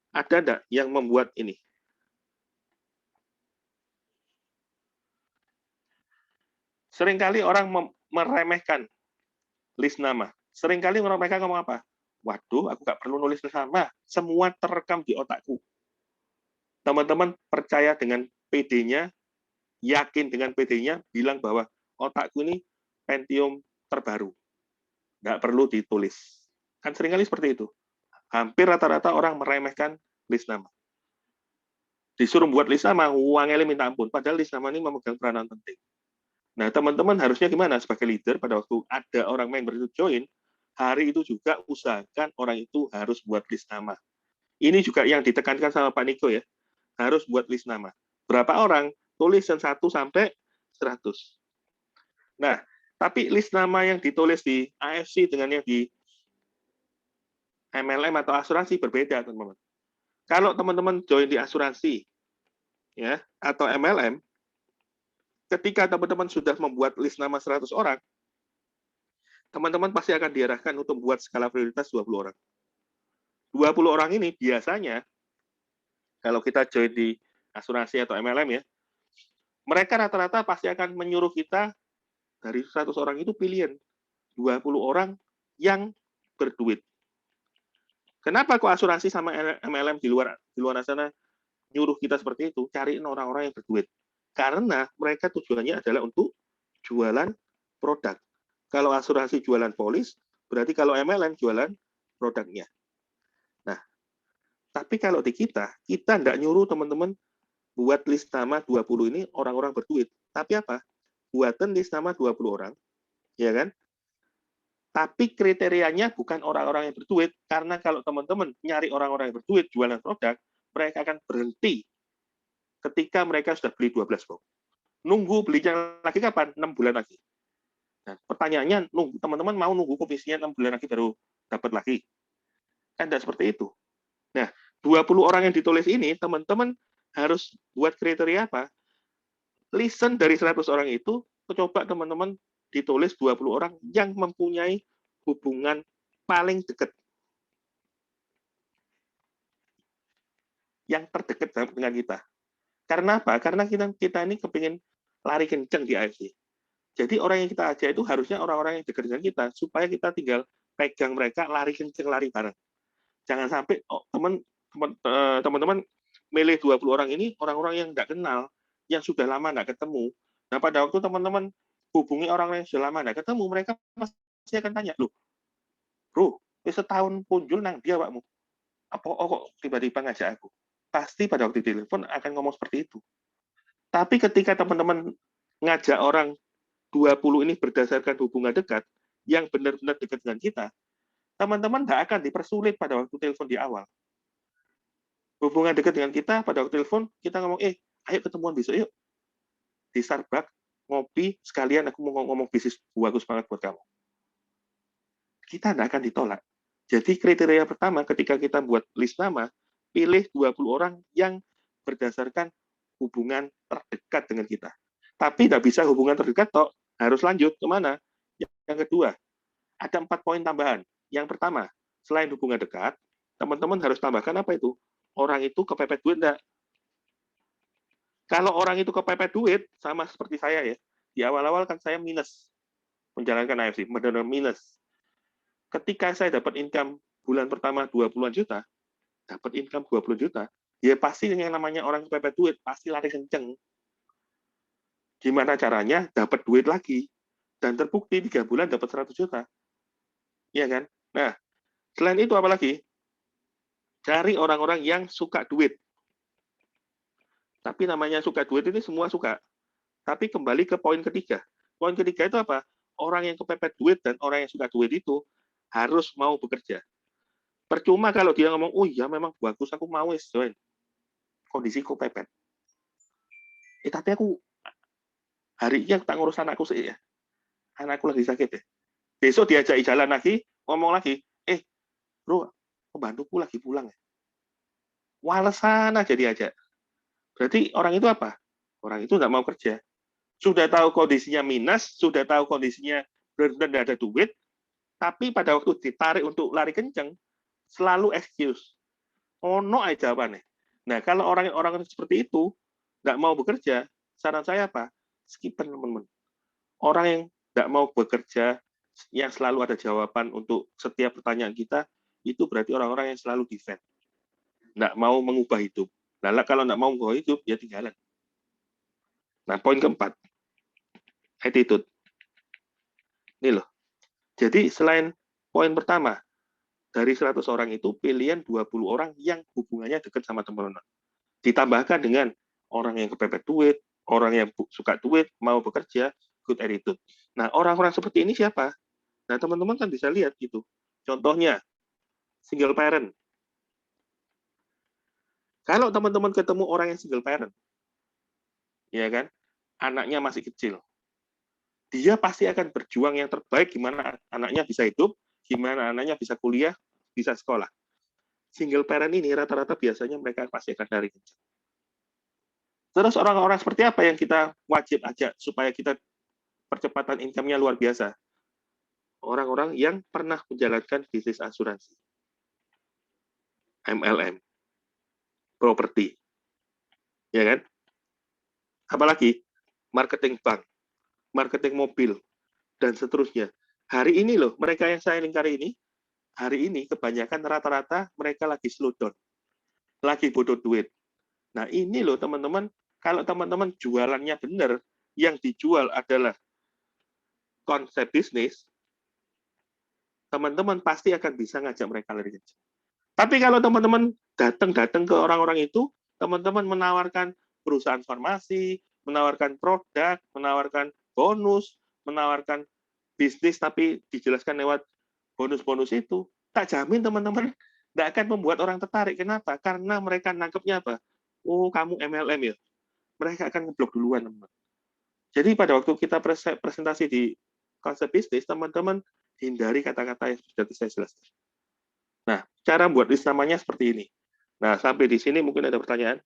ada enggak yang membuat ini? Seringkali orang meremehkan list nama. Seringkali mereka ngomong apa? Waduh, aku nggak perlu nulis nama. Semua terekam di otakku. Teman-teman percaya dengan PD-nya, yakin dengan PD-nya, bilang bahwa otakku ini Pentium terbaru. Nggak perlu ditulis. Kan seringkali seperti itu. Hampir rata-rata orang meremehkan list nama. Disuruh buat list nama, uangnya minta ampun. Padahal list nama ini memegang peranan penting. Nah, teman-teman harusnya gimana sebagai leader pada waktu ada orang member itu join, hari itu juga usahakan orang itu harus buat list nama. Ini juga yang ditekankan sama Pak Niko ya, harus buat list nama. Berapa orang? Tulis 1 sampai 100. Nah, tapi list nama yang ditulis di AFC dengan yang di MLM atau asuransi berbeda, teman-teman. Kalau teman-teman join di asuransi ya atau MLM, ketika teman-teman sudah membuat list nama 100 orang, teman-teman pasti akan diarahkan untuk membuat skala prioritas 20 orang. 20 orang ini biasanya, kalau kita join di asuransi atau MLM ya, mereka rata-rata pasti akan menyuruh kita dari 100 orang itu pilihan 20 orang yang berduit. Kenapa kok asuransi sama MLM di luar sana nyuruh kita seperti itu, cariin orang-orang yang berduit. Karena mereka tujuannya adalah untuk jualan produk. Kalau asuransi jualan polis, berarti kalau MLM jualan produknya. Nah, tapi kalau di kita tidak nyuruh teman-teman buat list nama 20 ini orang-orang berduit. Tapi apa? Buatan list nama 20 orang, ya kan? Tapi kriterianya bukan orang-orang yang berduit, karena kalau teman-teman nyari orang-orang yang berduit jualan produk, mereka akan berhenti ketika mereka sudah beli 12 box. Nunggu belinya lagi kapan? 6 bulan lagi. Nah, pertanyaannya, teman-teman mau nunggu komisinya 6 bulan lagi baru dapat lagi? Kan tidak seperti itu. Nah, 20 orang yang ditulis ini, teman-teman harus buat kriteria apa? Listen dari 100 orang itu, coba teman-teman ditulis 20 orang yang mempunyai hubungan paling dekat. Yang terdekat dengan kita. Karena apa? Karena kita ini kepingin lari kenceng di AFC. Jadi orang yang kita ajak itu harusnya orang-orang yang dekat dengan kita, supaya kita tinggal pegang mereka, lari kenceng, lari bareng. Jangan sampai teman-teman milih 20 orang ini, orang-orang yang nggak kenal, yang sudah lama nggak ketemu. Nah, pada waktu teman-teman hubungi orang yang sudah lama nggak ketemu, mereka pasti akan tanya, loh, bro, setahun punjul nang dia wakmu. Apa kok tiba-tiba ngajak aku? Pasti pada waktu telepon akan ngomong seperti itu. Tapi ketika teman-teman ngajak orang 20 ini berdasarkan hubungan dekat, yang benar-benar dekat dengan kita, teman-teman nggak akan dipersulit pada waktu telepon di awal. Hubungan dekat dengan kita, pada waktu telepon, kita ngomong, ayo ketemuan besok yuk. Di Starbucks, ngopi, sekalian aku mau ngomong bisnis bagus banget buat kamu. Kita tidak akan ditolak. Jadi kriteria pertama ketika kita buat list nama, pilih 20 orang yang berdasarkan hubungan terdekat dengan kita. Tapi tidak bisa hubungan terdekat, toh harus lanjut kemana? Yang kedua, ada 4 poin tambahan. Yang pertama, selain hubungan dekat, teman-teman harus tambahkan apa itu? Orang itu kepepet duit enggak? Kalau orang itu kepepet duit, sama seperti saya ya, di awal-awal kan saya minus menjalankan AFC, benar-benar minus. Ketika saya dapat income bulan pertama 20-an juta, dapat income 20 juta, ya pasti yang namanya orang kepepet duit, pasti lari kenceng. Gimana caranya? Dapat duit lagi. Dan terbukti 3 bulan dapat 100 juta. Iya kan? Nah, selain itu apa lagi? Cari orang-orang yang suka duit. Tapi namanya suka duit ini semua suka. Tapi kembali ke poin ketiga. Poin ketiga itu apa? Orang yang kepepet duit dan orang yang suka duit itu harus mau bekerja. Percuma kalau dia ngomong, oh iya memang bagus, aku mau join. Kondisi kepepet. Tapi aku hari ini aku tak ngurus anakku sih ya. Anakku lagi sakit ya. Besok diajak jalan lagi, ngomong lagi, bro, pembantuku lagi pulang ya. Walesan aja diajak. Berarti orang itu apa? Orang itu nggak mau kerja. Sudah tahu kondisinya minus, sudah tahu kondisinya benar-benar nggak ada duit, tapi pada waktu ditarik untuk lari kenceng, selalu excuse. Ono aja jawabannya. Nah, kalau orang-orang seperti itu nggak mau bekerja, saran saya apa? Skip teman-teman. Orang yang nggak mau bekerja, yang selalu ada jawaban untuk setiap pertanyaan kita, itu berarti orang-orang yang selalu defend. Nggak mau mengubah hidup. Nah, kalau nggak mau mengubah hidup, ya tinggalan. Nah, poin keempat, attitude. Ini loh. Jadi, selain poin pertama, dari 100 orang itu pilihan 20 orang yang hubungannya dekat sama teman-teman. Ditambahkan dengan orang yang kepepet duit, orang yang suka duit, mau bekerja, good attitude. Nah, orang-orang seperti ini siapa? Nah, teman-teman kan bisa lihat gitu. Contohnya, single parent. Kalau teman-teman ketemu orang yang single parent, ya kan, anaknya masih kecil, dia pasti akan berjuang yang terbaik gimana anaknya bisa hidup, gimana anaknya bisa kuliah, bisa sekolah. Single parent ini rata-rata biasanya mereka pasti akan lari kencang. Terus orang-orang seperti apa yang kita wajib ajak supaya kita percepatan income-nya luar biasa? Orang-orang yang pernah menjalankan bisnis asuransi, MLM, properti, ya kan? Apalagi marketing bank, marketing mobil, dan seterusnya. Hari ini loh, mereka yang saya lingkari ini, hari ini kebanyakan rata-rata mereka lagi slow down, lagi butuh duit. Nah ini loh teman-teman, kalau teman-teman jualannya benar, yang dijual adalah konsep bisnis, teman-teman pasti akan bisa ngajak mereka lari kencang. Tapi kalau teman-teman datang ke orang-orang itu, teman-teman menawarkan perusahaan farmasi, menawarkan produk, menawarkan bonus, menawarkan bisnis tapi dijelaskan lewat bonus-bonus itu, tak jamin teman-teman tidak akan membuat orang tertarik. Kenapa? Karena mereka nangkepnya apa? Oh, kamu MLM ya? Mereka akan ngeblok duluan, teman-teman. Jadi pada waktu kita presentasi di konsep bisnis, teman-teman hindari kata-kata yang sudah saya jelaskan. Nah, cara buat list namanya seperti ini. Nah, sampai di sini mungkin ada pertanyaan?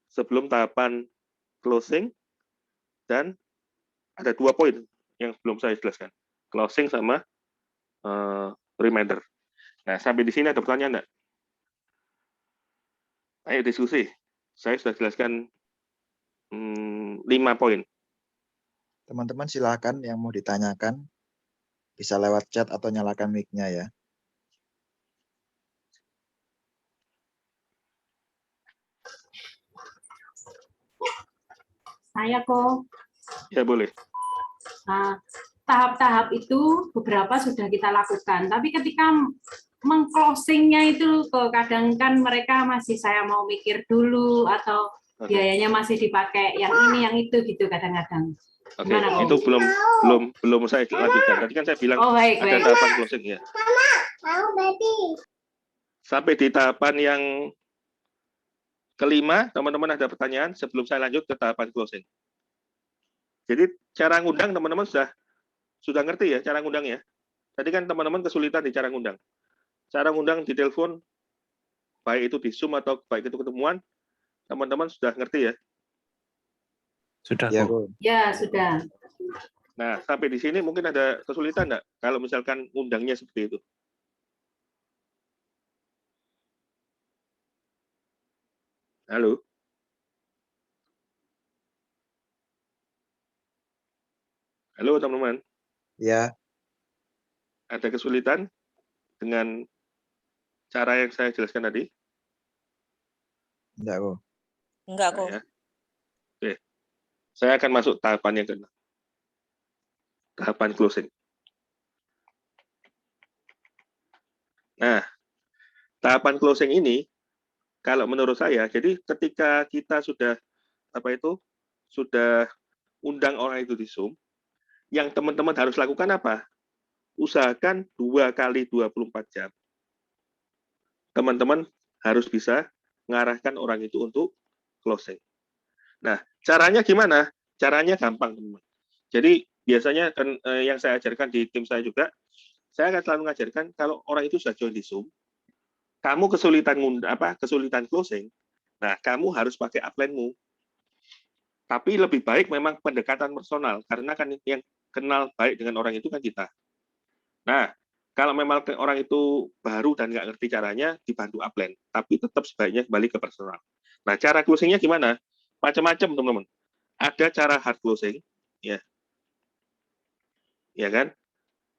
Sebelum tahapan closing, dan ada 2 poin yang belum saya jelaskan. Closing sama reminder. Nah, sampai di sini ada pertanyaan enggak? Ayo diskusi. Saya sudah jelaskan 5 poin. Teman-teman silakan yang mau ditanyakan bisa lewat chat atau nyalakan mic-nya ya. Saya kok. Ya boleh. Nah, tahap-tahap itu beberapa sudah kita lakukan, tapi ketika mengclosingnya itu kadang kan mereka masih saya mau mikir dulu atau biayanya masih dipakai yang ini yang itu gitu kadang-kadang. Oke, itu belum saya lanjutkan. Tadi kan saya bilang ada tahapan closing ya. Sampai di tahapan yang kelima, teman-teman ada pertanyaan sebelum saya lanjut ke tahapan closing. Jadi cara ngundang teman-teman sudah ngerti ya cara ngundang ya. Tadi kan teman-teman kesulitan di cara ngundang. Cara ngundang di telepon, baik itu di Zoom atau baik itu ketemuan, teman-teman sudah ngerti ya? Sudah, Ya, Bu. Ya, sudah. Nah, sampai di sini mungkin ada kesulitan enggak kalau misalkan undangnya seperti itu? Halo? Halo, teman-teman. Ya. Ada kesulitan dengan cara yang saya jelaskan tadi? Enggak, kok. Enggak kok. Ya. Oke. Saya akan masuk tahapan yang kedua. Tahapan closing. Nah, tahapan closing ini, kalau menurut saya, jadi ketika kita sudah sudah undang orang itu di Zoom, yang teman-teman harus lakukan apa? Usahakan 2 kali 24 jam. Teman-teman harus bisa mengarahkan orang itu untuk closing. Nah, caranya gimana? Caranya gampang, teman-teman. Jadi, biasanya kan yang saya ajarkan di tim saya juga, saya akan selalu mengajarkan kalau orang itu sudah join di Zoom, kamu kesulitan closing, nah kamu harus pakai upline-mu. Tapi lebih baik memang pendekatan personal, karena kan yang kenal baik dengan orang itu kan kita. Nah, kalau memang orang itu baru dan nggak ngerti caranya, dibantu upline. Tapi tetap sebaiknya kembali ke personal. Nah, cara closing-nya gimana? Macam-macam, teman-teman. Ada cara hard closing, ya kan?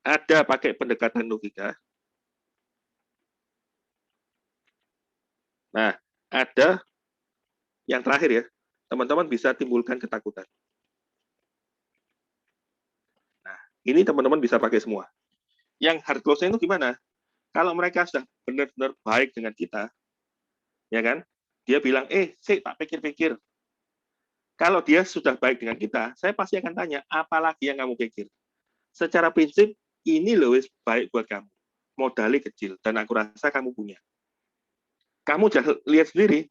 Ada pakai pendekatan logika. Nah, ada yang terakhir ya, teman-teman bisa timbulkan ketakutan. Nah, ini teman-teman bisa pakai semua. Yang hard closing itu gimana? Kalau mereka sudah benar-benar baik dengan kita, ya kan? Dia bilang, sih tak pikir-pikir. Kalau dia sudah baik dengan kita, saya pasti akan tanya, apalagi yang kamu pikir? Secara prinsip, ini loh wis baik buat kamu. Modalnya kecil, dan aku rasa kamu punya. Kamu jangan lihat sendiri,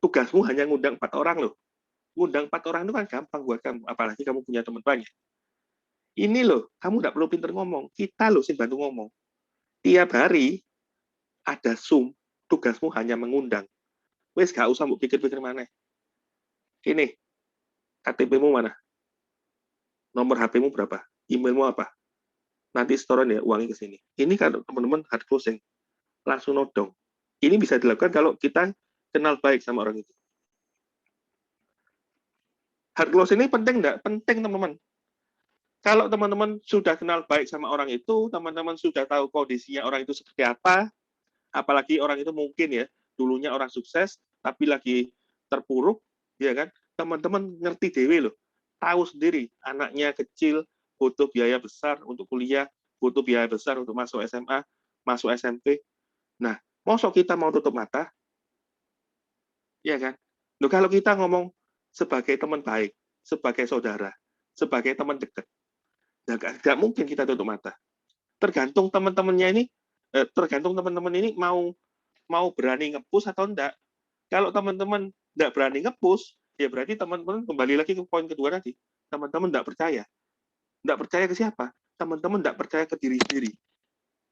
tugasmu hanya ngundang 4 orang loh. Ngundang 4 orang itu kan gampang buat kamu, apalagi kamu punya teman banyak. Ini loh, kamu nggak perlu pinter ngomong, kita loh sih bantu ngomong. Tiap hari ada Zoom, tugasmu hanya mengundang. Wes gak usah mau pikir-pikir mana. Ini, KTP-mu mana? Nomor HP-mu berapa? Emailmu apa? Nanti setoran ya uangnya ke sini. Ini kalau teman-teman hard closing, langsung nodong. Ini bisa dilakukan kalau kita kenal baik sama orang itu. Hard closing ini penting enggak? Penting, teman-teman. Kalau teman-teman sudah kenal baik sama orang itu, teman-teman sudah tahu kondisinya orang itu seperti apa, apalagi orang itu mungkin ya, dulunya orang sukses, tapi lagi terpuruk, ya kan? Teman-teman ngerti dewe loh, tahu sendiri, anaknya kecil, butuh biaya besar untuk kuliah, butuh biaya besar untuk masuk SMA, masuk SMP. Nah, mosok kita mau tutup mata? Ya kan? Loh, kalau kita ngomong sebagai teman baik, sebagai saudara, sebagai teman dekat, nggak mungkin kita tutup mata. Tergantung teman-temannya ini, tergantung teman-teman ini mau berani nge-push atau enggak. Kalau teman-teman enggak berani nge-push, ya berarti teman-teman kembali lagi ke poin kedua tadi. Teman-teman enggak percaya. Enggak percaya ke siapa? Teman-teman enggak percaya ke diri sendiri.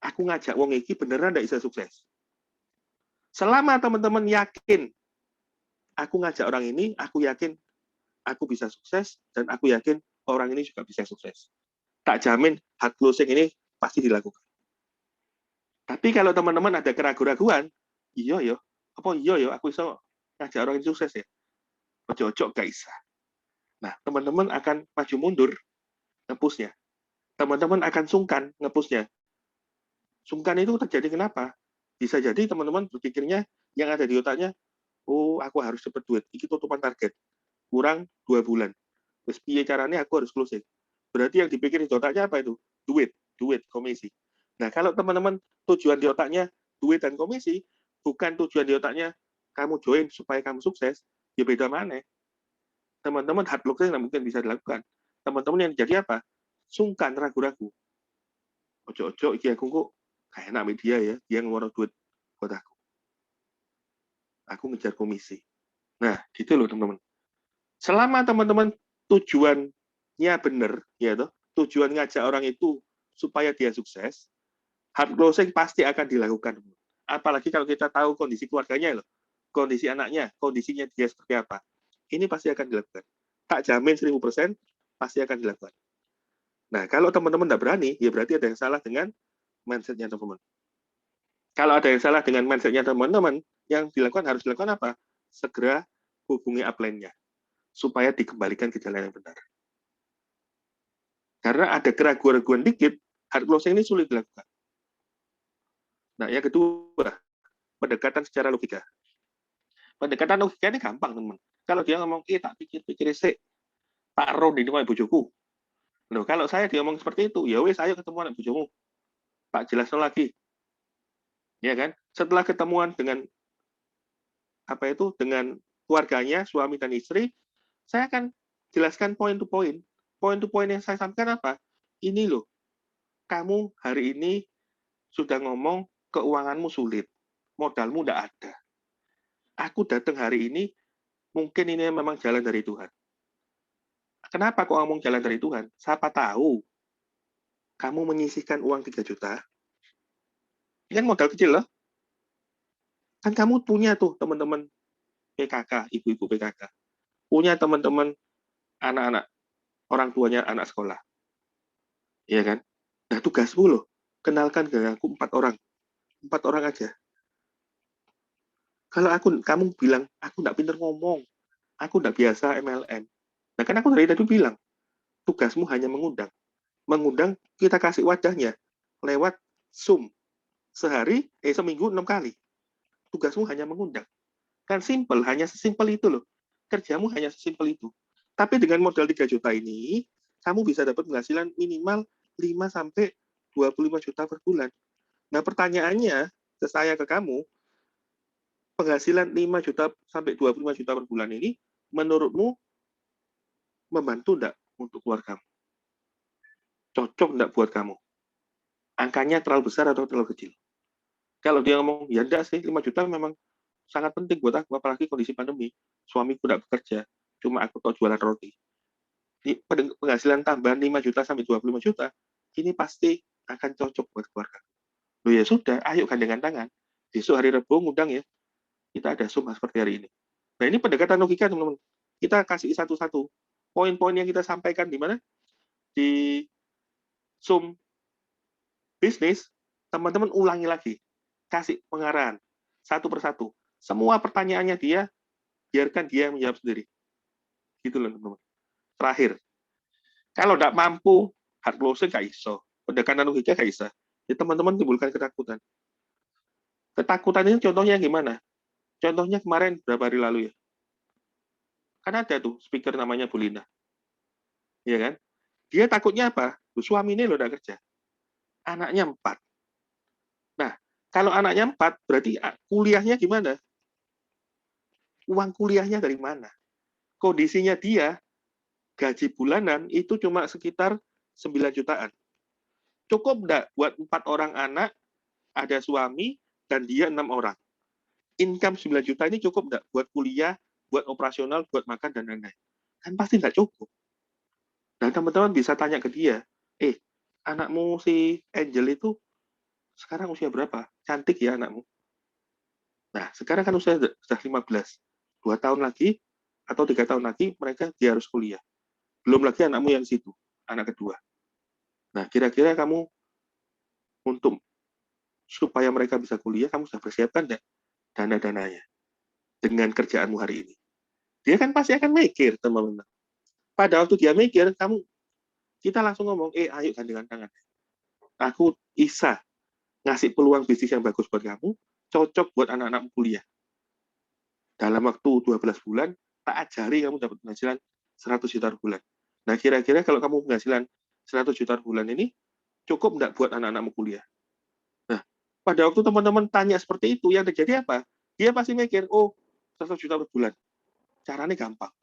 Aku ngajak wong iki beneran enggak bisa sukses. Selama teman-teman yakin, aku ngajak orang ini, aku yakin aku bisa sukses, dan aku yakin orang ini juga bisa sukses. Tak jamin hard closing ini pasti dilakukan. Tapi kalau teman-teman ada keraguan-raguan, iya yo, apa iya yo, aku bisa ngajak orang ini sukses ya. Ojo-ojo gak bisa. Nah, teman-teman akan maju mundur nge-push-nya. Teman-teman akan sungkan nge-push-nya. Sungkan itu terjadi kenapa? Bisa jadi teman-teman berpikirnya yang ada di otaknya, oh aku harus dapat duit, ini tutupan target. Kurang 2 bulan. Terus piye caranya aku harus closing. Berarti yang dipikir di otaknya apa itu? Duit, komisi. Nah, kalau teman-teman tujuan di otaknya duit dan komisi, bukan tujuan di otaknya kamu join supaya kamu sukses, ya beda mana. Teman-teman hard closing mungkin bisa dilakukan. Teman-teman yang jadi apa? Sungkan, ragu-ragu. Ojo-ojo, iki aku kok kayak enak media ya, dia ngeluarin duit buat aku. Aku ngejar komisi. Nah, gitu loh teman-teman. Selama teman-teman tujuannya benar, ya toh, tujuan ngajak orang itu supaya dia sukses, hard closing pasti akan dilakukan. Apalagi kalau kita tahu kondisi keluarganya loh, kondisi anaknya, kondisinya dia seperti apa. Ini pasti akan dilakukan. Tak jamin 1000% pasti akan dilakukan. Nah, kalau teman-teman tidak berani, ya berarti ada yang salah dengan mindset-nya teman-teman. Kalau ada yang salah dengan mindset-nya teman-teman, yang dilakukan harus dilakukan apa? Segera hubungi upline-nya supaya dikembalikan ke jalan yang benar. Karena ada keraguan-keraguan dikit, hard closing ini sulit dilakukan. Nah, yang kedua, pendekatan secara logika. Pendekatan logika ini gampang, teman. Kalau dia ngomong, tak pikir-pikir sih, tak roh di rumah bojoku. Loh, kalau saya dia ngomong seperti itu, ya wes ayo ketemu anak bojomu. Tak jelaskan lagi. Ya kan? Setelah ketemuan dengan dengan keluarganya, suami dan istri, saya akan jelaskan point to point. Point to point yang saya sampaikan apa? Ini loh, kamu hari ini sudah ngomong keuanganmu sulit, modalmu tidak ada. Aku datang hari ini, mungkin ini memang jalan dari Tuhan. Kenapa kok ngomong jalan dari Tuhan? Siapa tahu kamu menyisihkan uang 3 juta, ini kan modal kecil loh. Kan kamu punya tuh teman-teman PKK, ibu-ibu PKK. Punya teman-teman anak-anak, orang tuanya anak sekolah. Iya kan? Nah, tugasmu loh, kenalkan ke aku 4 orang. 4 orang aja. Kalau kamu bilang, aku nggak pinter ngomong, aku nggak biasa MLM. Nah, kan aku dari tadi bilang, tugasmu hanya mengundang. Mengundang, kita kasih wajahnya lewat Zoom. Seminggu 6 kali. Tugasmu hanya mengundang. Kan simple, hanya sesimpel itu loh. Kerjamu hanya sesimpel itu. Tapi dengan modal 3 juta ini, kamu bisa dapat penghasilan minimal 5-10 25 juta per bulan. Nah, pertanyaannya ke saya, ke kamu, penghasilan 5 juta sampai 25 juta per bulan ini, menurutmu membantu enggak untuk keluargamu? Cocok enggak buat kamu? Angkanya terlalu besar atau terlalu kecil? Kalau dia ngomong, ya enggak sih, 5 juta memang sangat penting buat aku, apalagi kondisi pandemi. Suamiku enggak bekerja, cuma aku tahu jualan roti. Penghasilan tambahan 5 juta sampai 25 juta, ini pasti akan cocok buat keluarga. Loh ya sudah, ayo gandengan tangan. Besok hari Rabu ngundang ya, kita ada Zoom seperti hari ini. Nah, ini pendekatan logika, teman-teman. Kita kasih satu-satu. Poin-poin yang kita sampaikan di mana? Di Zoom bisnis, teman-teman ulangi lagi. Kasih pengarahan. Satu persatu. Semua pertanyaannya dia, biarkan dia menjawab sendiri. Gitu loh, teman-teman. Terakhir, kalau tidak mampu, hard closing nggak iso. Pendekatan logika nggak bisa. Ya, teman-teman timbulkan ketakutan. Ketakutan ini contohnya gimana? Contohnya kemarin, berapa hari lalu ya? Kan ada tuh speaker namanya Bu Lina. Iya kan? Dia takutnya apa? Suaminya loh udah kerja. Anaknya 4. Nah, kalau anaknya 4, berarti kuliahnya gimana? Uang kuliahnya dari mana? Kondisinya dia, gaji bulanan itu cuma sekitar 9 jutaan. Cukup enggak buat 4 orang anak, ada suami, dan dia 6 orang? Income 9 juta ini cukup enggak buat kuliah, buat operasional, buat makan, dan lain-lain? Kan pasti enggak cukup. Nah, teman-teman bisa tanya ke dia, anakmu si Angel itu sekarang usia berapa? Cantik ya anakmu? Nah, sekarang kan usia sudah 15. 2 tahun lagi, atau 3 tahun lagi, dia harus kuliah. Belum lagi anakmu yang situ, anak kedua. Nah, kira-kira kamu untuk supaya mereka bisa kuliah, kamu sudah persiapkan enggak dana-dananya dengan kerjaanmu hari ini? Dia kan pasti akan mikir, teman-teman. Pada waktu dia mikir, kita langsung ngomong, ayo gandengan tangan. Aku bisa ngasih peluang bisnis yang bagus buat kamu, cocok buat anak-anakmu kuliah. Dalam waktu 12 bulan, tak ajari kamu dapat penghasilan 100 juta per bulan. Nah, kira-kira kalau kamu penghasilan 100 juta per bulan ini, cukup enggak buat anak-anakmu kuliah? Nah, pada waktu teman-teman tanya seperti itu, yang terjadi apa? Dia pasti mikir, 100 juta per bulan. Caranya gampang.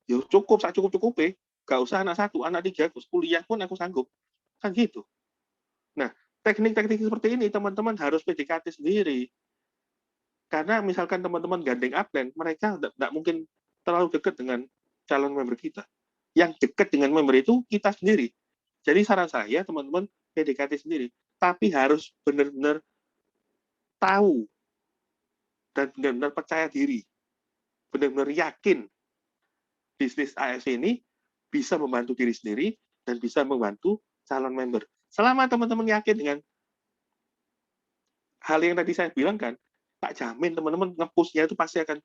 Ya cukup, saya cukup-cukupnya. Gak usah anak 1, anak 3, kuliah pun aku sanggup. Kan gitu. Nah, teknik-teknik seperti ini teman-teman harus PDKT sendiri. Karena misalkan teman-teman gandeng upline, mereka tidak mungkin terlalu dekat dengan calon member kita. Yang dekat dengan member itu kita sendiri. Jadi saran saya, teman-teman PDKT sendiri. Tapi harus benar-benar tahu dan benar-benar percaya diri. Benar-benar yakin bisnis AFC ini bisa membantu diri sendiri dan bisa membantu calon member. Selama teman-teman yakin dengan hal yang tadi saya bilang kan, tak jamin teman-teman nge-push-nya itu pasti akan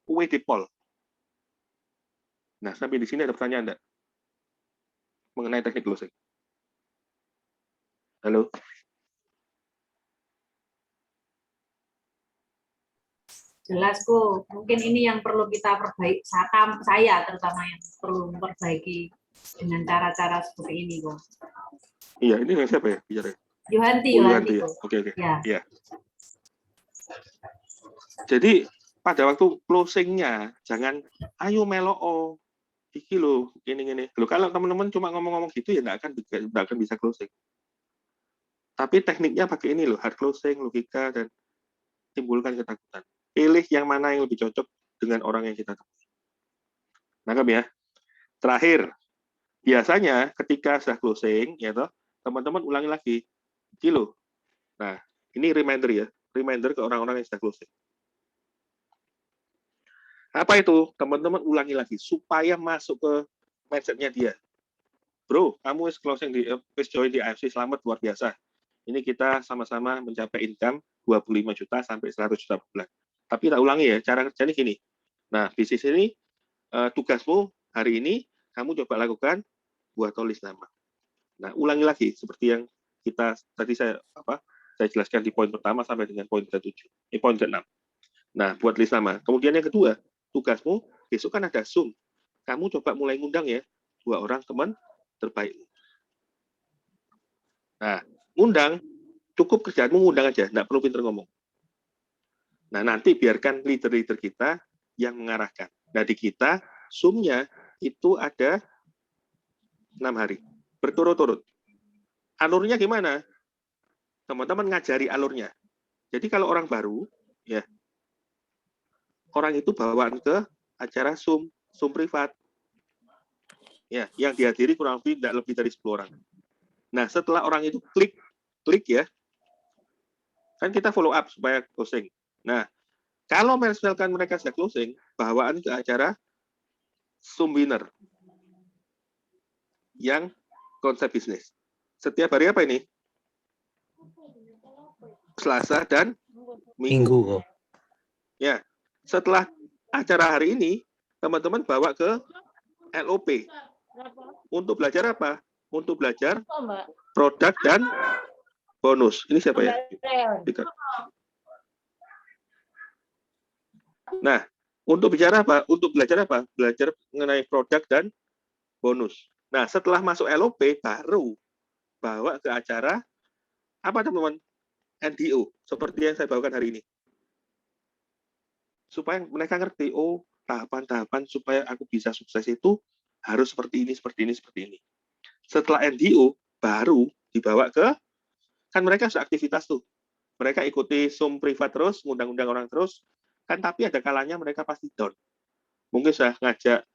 WD-Pol. Nah, sampai di sini ada pertanyaan enggak? Mengenai teknik closing. Halo? Jelas kok. Mungkin ini yang perlu kita perbaiki, saya terutama yang perlu memperbaiki dengan cara-cara seperti ini kok. Iya, ini dengan siapa ya bicara? Yuhanti ya. kok. Oke. Ya. Iya. Jadi pada waktu closing-nya jangan ayo melo iki lo gini. Lo kalau teman-teman cuma ngomong-ngomong gitu ya nggak akan bisa closing. Tapi tekniknya pakai ini loh, hard closing, logika, dan timbulkan ketakutan. Pilih yang mana yang lebih cocok dengan orang yang kita temui. Nangkep ya? Terakhir, biasanya ketika sudah closing, ya toh, teman-teman ulangi lagi. Kilo. Nah, ini reminder ya, reminder ke orang-orang yang sudah closing. Apa itu? Teman-teman ulangi lagi supaya masuk ke mindset-nya dia. Bro, kamu closing join di AFC, selamat, luar biasa. Ini kita sama-sama mencapai income 25 juta sampai 100 juta per bulan. Tapi tak ulangi ya, cara kerjanya gini. Nah, bisnis ini, tugasmu hari ini, kamu coba lakukan, buat tulis nama. Nah, ulangi lagi, seperti yang tadi saya jelaskan di poin pertama sampai dengan poin ke-7. Poin ke-6. Nah, buat list nama. Kemudian yang kedua, tugasmu, besok kan ada Zoom. Kamu coba mulai ngundang ya, 2 orang teman terbaik. Nah, Undang, cukup kerjaanmu ngundang aja, nggak perlu pinter ngomong. Nah, nanti biarkan leader-leader kita yang mengarahkan. Nah, di kita, Zoom-nya itu ada 6 hari, berturut-turut. Alurnya gimana? Teman-teman ngajari alurnya. Jadi kalau orang baru, ya, orang itu bawaan ke acara Zoom privat. Ya, yang dihadiri kurang lebih tidak lebih dari 10 orang. Nah, setelah orang itu klik ya, kan kita follow up supaya closing. Nah, kalau misalkan mereka sudah closing, bawaan ke acara Zoom winner yang konsep bisnis. Setiap hari apa ini? Selasa dan Minggu. Ya, setelah acara hari ini, teman-teman bawa ke LOP. Untuk belajar apa? Untuk belajar produk dan bonus. Ini siapa ya? Nah, untuk bicara apa? Untuk belajar apa? Belajar mengenai produk dan bonus. Nah, setelah masuk LOP, baru bawa ke acara apa teman-teman? NDO, seperti yang saya bawakan hari ini. Supaya mereka ngerti, oh, tahapan-tahapan supaya aku bisa sukses itu harus seperti ini, seperti ini, seperti ini. Setelah NDO, baru dibawa ke, kan mereka sudah aktivitas tuh. Mereka ikuti Zoom privat terus, ngundang-undang orang terus, kan tapi ada kalanya mereka pasti down. Mungkin sudah ngajak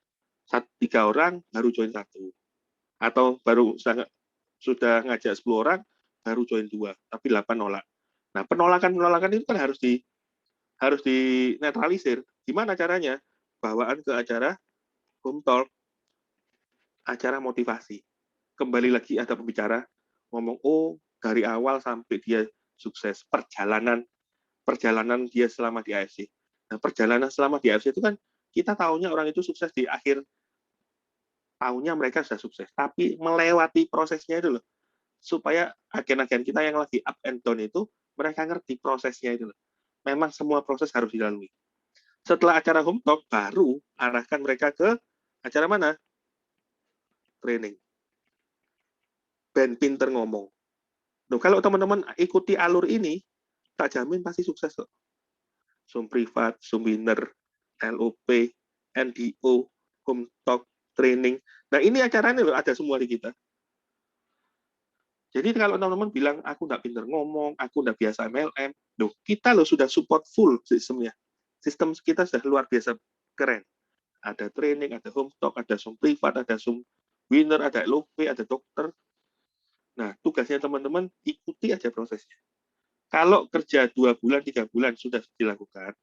3 orang, baru join 1. Atau baru sudah ngajak 10 orang, baru join 2, tapi 8 nolak. Nah, penolakan itu kan harus dinetralisir. Gimana caranya? Bawaan ke acara home talk, acara motivasi. Kembali lagi ada pembicara ngomong, oh, dari awal sampai dia sukses, perjalanan dia selama di AFC. Nah, perjalanan selama di AFC itu kan kita tahunya orang itu sukses di akhir tahunnya mereka sudah sukses, tapi melewati prosesnya itu loh, supaya agen-agen kita yang lagi up and down itu mereka ngerti prosesnya itu loh. Memang semua proses harus dilalui. Setelah acara home talk, baru arahkan mereka ke acara mana? Training. Ben pinter ngomong. Loh, kalau teman-teman ikuti alur ini, tak jamin pasti sukses kok. Zoom privat, Zoom winner, LOP, NDO, home talk, training. Nah, ini acaranya loh, ada semua di kita. Jadi kalau teman-teman bilang, aku nggak pinter ngomong, aku nggak biasa MLM, loh, kita loh sudah support full sistemnya. Sistem kita sudah luar biasa keren. Ada training, ada home talk, ada Zoom privat, ada Zoom winner, ada LOP, ada dokter. Nah, tugasnya teman-teman ikuti aja prosesnya. Kalau kerja 2 bulan, 3 bulan sudah dilakukan,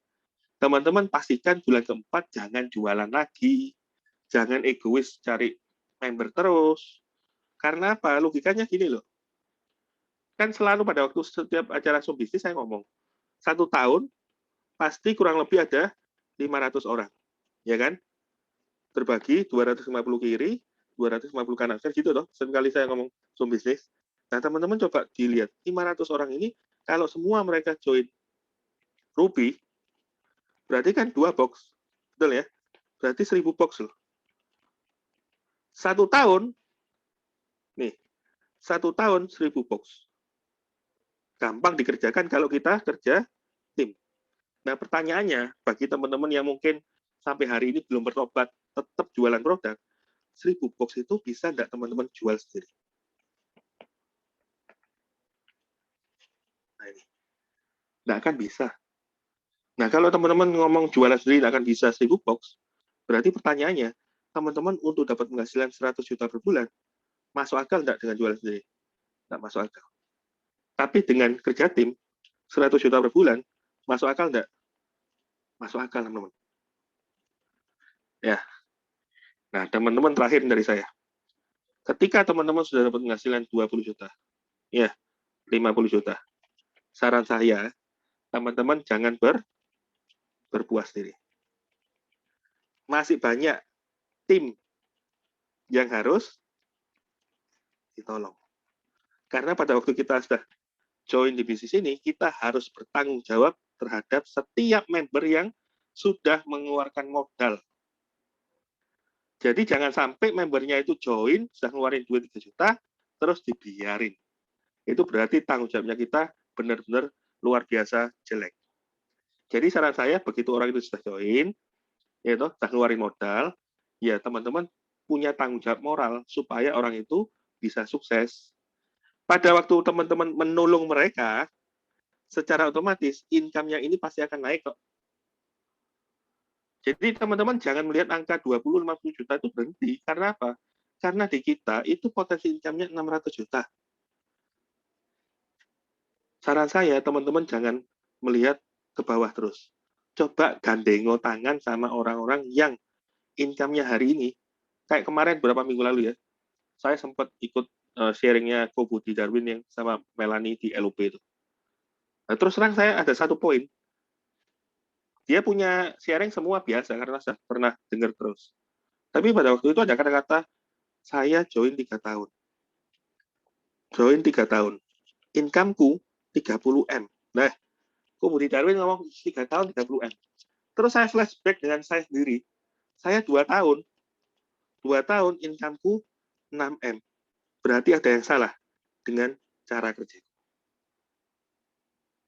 teman-teman pastikan bulan keempat jangan jualan lagi, jangan egois cari member terus. Karena apa? Logikanya gini loh. Kan selalu pada waktu setiap acara Zoom bisnis saya ngomong, 1 tahun pasti kurang lebih ada 500 orang. Ya kan? Terbagi 250 kiri, 250 kanan. Kan gitu loh. Sekali saya ngomong Zoom bisnis. Nah, teman-teman coba dilihat, 500 orang ini, kalau semua mereka join Ruby, berarti kan 2 box. Betul ya? Berarti 1000 box loh. 1 tahun, nih, 1 tahun 1000 box. Gampang dikerjakan kalau kita kerja tim. Nah, pertanyaannya, bagi teman-teman yang mungkin sampai hari ini belum bertobat, tetap jualan produk, 1000 box itu bisa enggak teman-teman jual sendiri? Nah, ini. Enggak akan bisa. Nah, kalau teman-teman ngomong jualan sendiri enggak akan bisa 1000 box, berarti pertanyaannya, teman-teman untuk dapat penghasilan 100 juta per bulan, masuk akal enggak dengan jualan sendiri? Enggak masuk akal. Tapi dengan kerja tim, 100 juta per bulan, masuk akal enggak? Masuk akal, teman-teman. Ya. Nah, teman-teman terakhir dari saya. Ketika teman-teman sudah dapat penghasilan 20 juta, ya, 50 juta, saran saya, teman-teman jangan berpuas diri. Masih banyak tim yang harus ditolong. Karena pada waktu kita sudah join di bisnis ini, kita harus bertanggung jawab terhadap setiap member yang sudah mengeluarkan modal. Jadi jangan sampai membernya itu join, sudah ngeluarin duit 3 juta, terus dibiarin. itu berarti tanggung jawabnya kita benar-benar luar biasa jelek. Jadi saran saya, begitu orang itu sudah join, ya toh, sudah ngeluarin modal, ya teman-teman punya tanggung jawab moral supaya orang itu bisa sukses. Pada waktu teman-teman menolong mereka, secara otomatis income-nya ini pasti akan naik kok. Jadi teman-teman jangan melihat angka 20-50 juta itu berhenti. Karena apa? Karena di kita itu potensi income-nya 600 juta. Saran saya, teman-teman jangan melihat ke bawah terus. Coba gandengo tangan sama orang-orang yang income-nya hari ini. Kayak kemarin beberapa minggu lalu ya, saya sempat ikut sharing-nya Ko Budi Darwin yang sama Melanie di LUP itu. Nah, terus terang saya ada satu poin. Dia punya sharing semua biasa karena saya pernah dengar terus. Tapi pada waktu itu ada kata-kata, saya join 3 tahun. Join 3 tahun. Income-ku 30M. Nah, Ko Budi Darwin ngomong 3 tahun 30M. Terus saya flashback dengan saya sendiri. Saya 2 tahun. 2 tahun income-ku 6M. Berarti ada yang salah dengan cara kerja.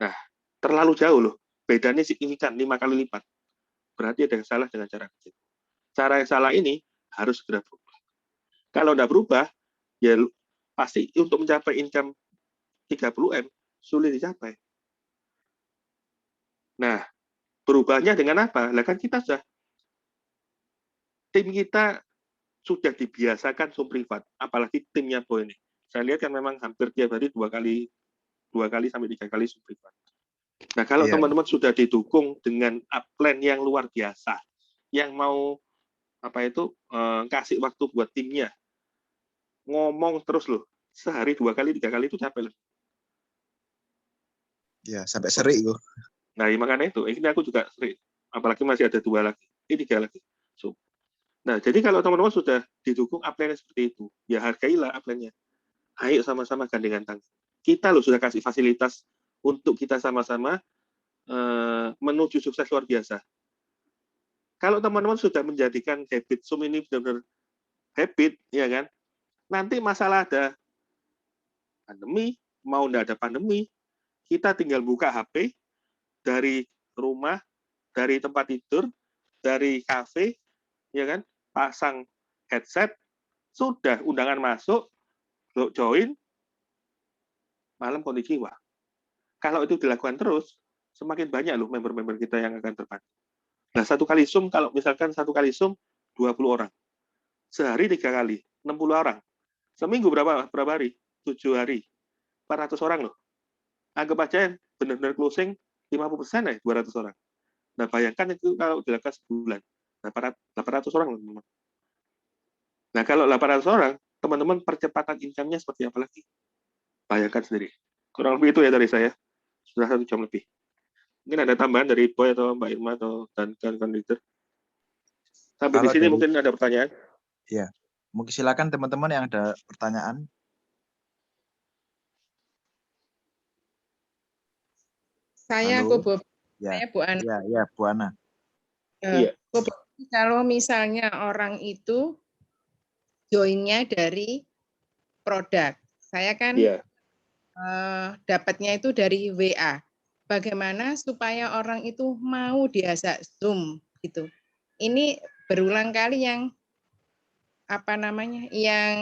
Nah, terlalu jauh loh. Bedanya signifikan 5 kali lipat. Berarti ada yang salah dengan cara kerja. Cara yang salah ini harus segera berubah. Kalau tidak berubah, ya pasti untuk mencapai income 30M sulit dicapai. Nah, berubahnya dengan apa? Lah kan kita tim kita sudah dibiasakan privat, apalagi timnya Boy ini. Saya lihat kan memang hampir tiap hari 2 kali sampai 3 kali privat. Nah, kalau teman-teman sudah didukung dengan upline yang luar biasa, yang mau kasih waktu buat timnya, ngomong terus loh, sehari 2 kali 3 kali itu capek loh. Ya, sampai seri itu. Nah, makanya itu, ini aku juga sering. Apalagi masih ada 2 lagi, ini 3 lagi. Nah, jadi kalau teman-teman sudah didukung upline seperti itu, ya hargailah upline-nya. Ayo sama-sama gandengan tangan. Kita loh sudah kasih fasilitas untuk kita sama-sama menuju sukses luar biasa. Kalau teman-teman sudah menjadikan habit Zoom ini benar-benar habit, ya kan? Nanti masalah ada pandemi, mau enggak ada pandemi, kita tinggal buka HP dari rumah, dari tempat tidur, dari kafe, ya kan? Pasang headset, sudah undangan masuk, join, malam konnichiwa. Kalau itu dilakukan terus, semakin banyak loh member-member kita yang akan terbantu. Nah, 1 kali Zoom, kalau misalkan 1 kali Zoom, 20 orang. Sehari 3 kali, 60 orang. Seminggu berapa hari? 7 hari. 400 orang loh. Anggap aja benar-benar closing 50% ya, 200 orang. Nah, bayangkan itu kalau dilakukan sebulan. 800 orang, teman-teman. Nah, kalau 800 orang, teman-teman percepatan income-nya seperti apa lagi? Bayangkan sendiri. Kurang lebih itu ya dari saya. Sudah 1 jam lebih. Mungkin ada tambahan dari Boy atau Mbak Irma atau dan leader. Sampai di sini mungkin ada pertanyaan. Iya. Mungkin silakan teman-teman yang ada pertanyaan. Saya Bu Ana. Ya, Bu Ana. Iya. Kalau misalnya orang itu joinnya dari produk, saya kan dapatnya itu dari WA. Bagaimana supaya orang itu mau diajak Zoom gitu? Ini berulang kali yang yang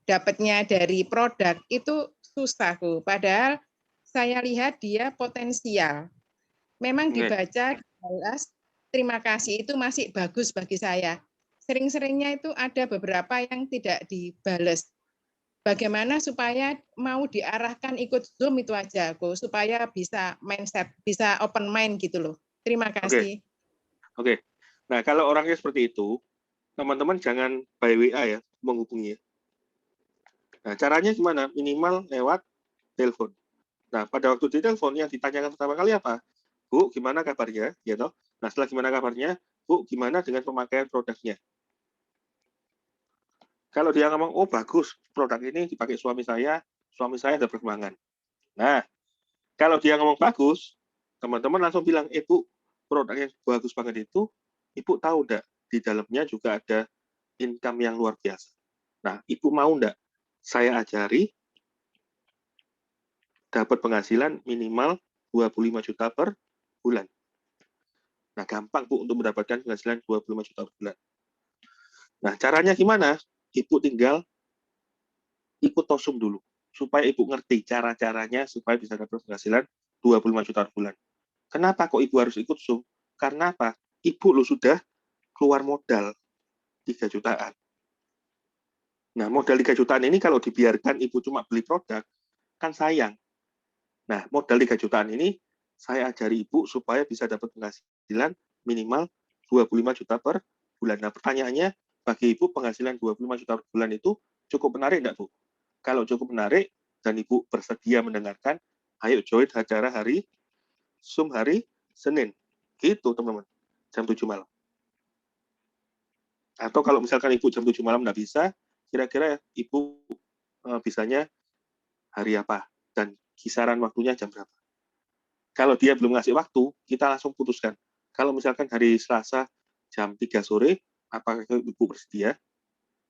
dapatnya dari produk itu susah, Bu. Padahal saya lihat dia potensial. Memang dibaca jelas, terima kasih itu masih bagus bagi saya. Sering-seringnya itu ada beberapa yang tidak dibales. Bagaimana supaya mau diarahkan ikut Zoom itu aja, Ko, supaya bisa mindset, bisa open mind gitu loh. Terima kasih. Oke. Nah, kalau orangnya seperti itu, teman-teman jangan by WA ya, menghubungi. Nah, caranya gimana? Minimal lewat telepon. Nah, pada waktu di telepon yang ditanyakan pertama kali apa? Bu, gimana kabarnya? Ya toh. Nah, setelah gimana kabarnya, Bu, gimana dengan pemakaian produknya? Kalau dia ngomong, oh bagus, produk ini dipakai suami saya ada perkembangan. Nah, kalau dia ngomong bagus, teman-teman langsung bilang, Bu, produk yang bagus banget itu, Ibu tahu enggak, di dalamnya juga ada income yang luar biasa. Nah, Ibu mau enggak saya ajari dapat penghasilan minimal 25 juta per bulan. Nah, gampang Bu untuk mendapatkan penghasilan 25 juta per bulan. Nah, caranya gimana? Ibu tinggal ikut TOSUM dulu, supaya Ibu ngerti cara-caranya supaya bisa dapat penghasilan 25 juta per bulan. Kenapa kok Ibu harus ikut SUM? Karena apa? Ibu lo sudah keluar modal 3 jutaan. Nah, modal 3 jutaan ini kalau dibiarkan Ibu cuma beli produk, kan sayang. Nah, modal 3 jutaan ini saya ajari Ibu supaya bisa dapat penghasilan minimal 25 juta per bulan. Nah, pertanyaannya, bagi Ibu penghasilan 25 juta per bulan itu cukup menarik enggak, Bu? Kalau cukup menarik dan Ibu bersedia mendengarkan, ayo join acara hari SUM hari Senin. Gitu, teman-teman. Jam 7 malam. Atau kalau misalkan Ibu jam 7 malam enggak bisa, kira-kira Ibu bisanya hari apa? Dan kisaran waktunya jam berapa? Kalau dia belum ngasih waktu, kita langsung putuskan. Kalau misalkan hari Selasa jam 3 sore, apakah Ibu bersedia?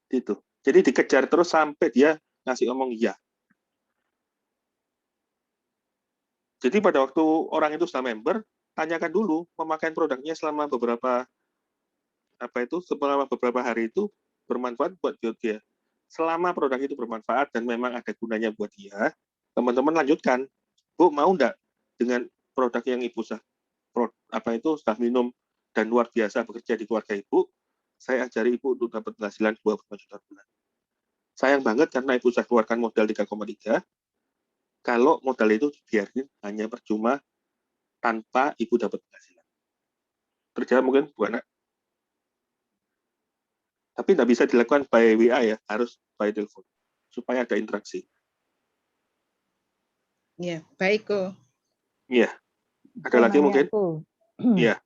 Gitu. Jadi dikejar terus sampai dia ngasih ngomong iya. Jadi pada waktu orang itu sudah member, tanyakan dulu pemakaian produknya selama beberapa hari itu bermanfaat buat dia. Selama produk itu bermanfaat dan memang ada gunanya buat dia, teman-teman lanjutkan. Bu, mau enggak dengan produk yang Ibu sudah minum dan luar biasa bekerja di keluarga Ibu, saya ajari Ibu untuk dapat penghasilan 25 juta bulan. Sayang banget karena Ibu sudah keluarkan modal 3,3, kalau modal itu dibiarin hanya percuma tanpa Ibu dapat penghasilan. Terjawab mungkin, Bu Anak? Tapi tidak bisa dilakukan by WA ya, harus by telepon, supaya ada interaksi. Ya, baik kok. Iya. Ada lagi mungkin? Iya.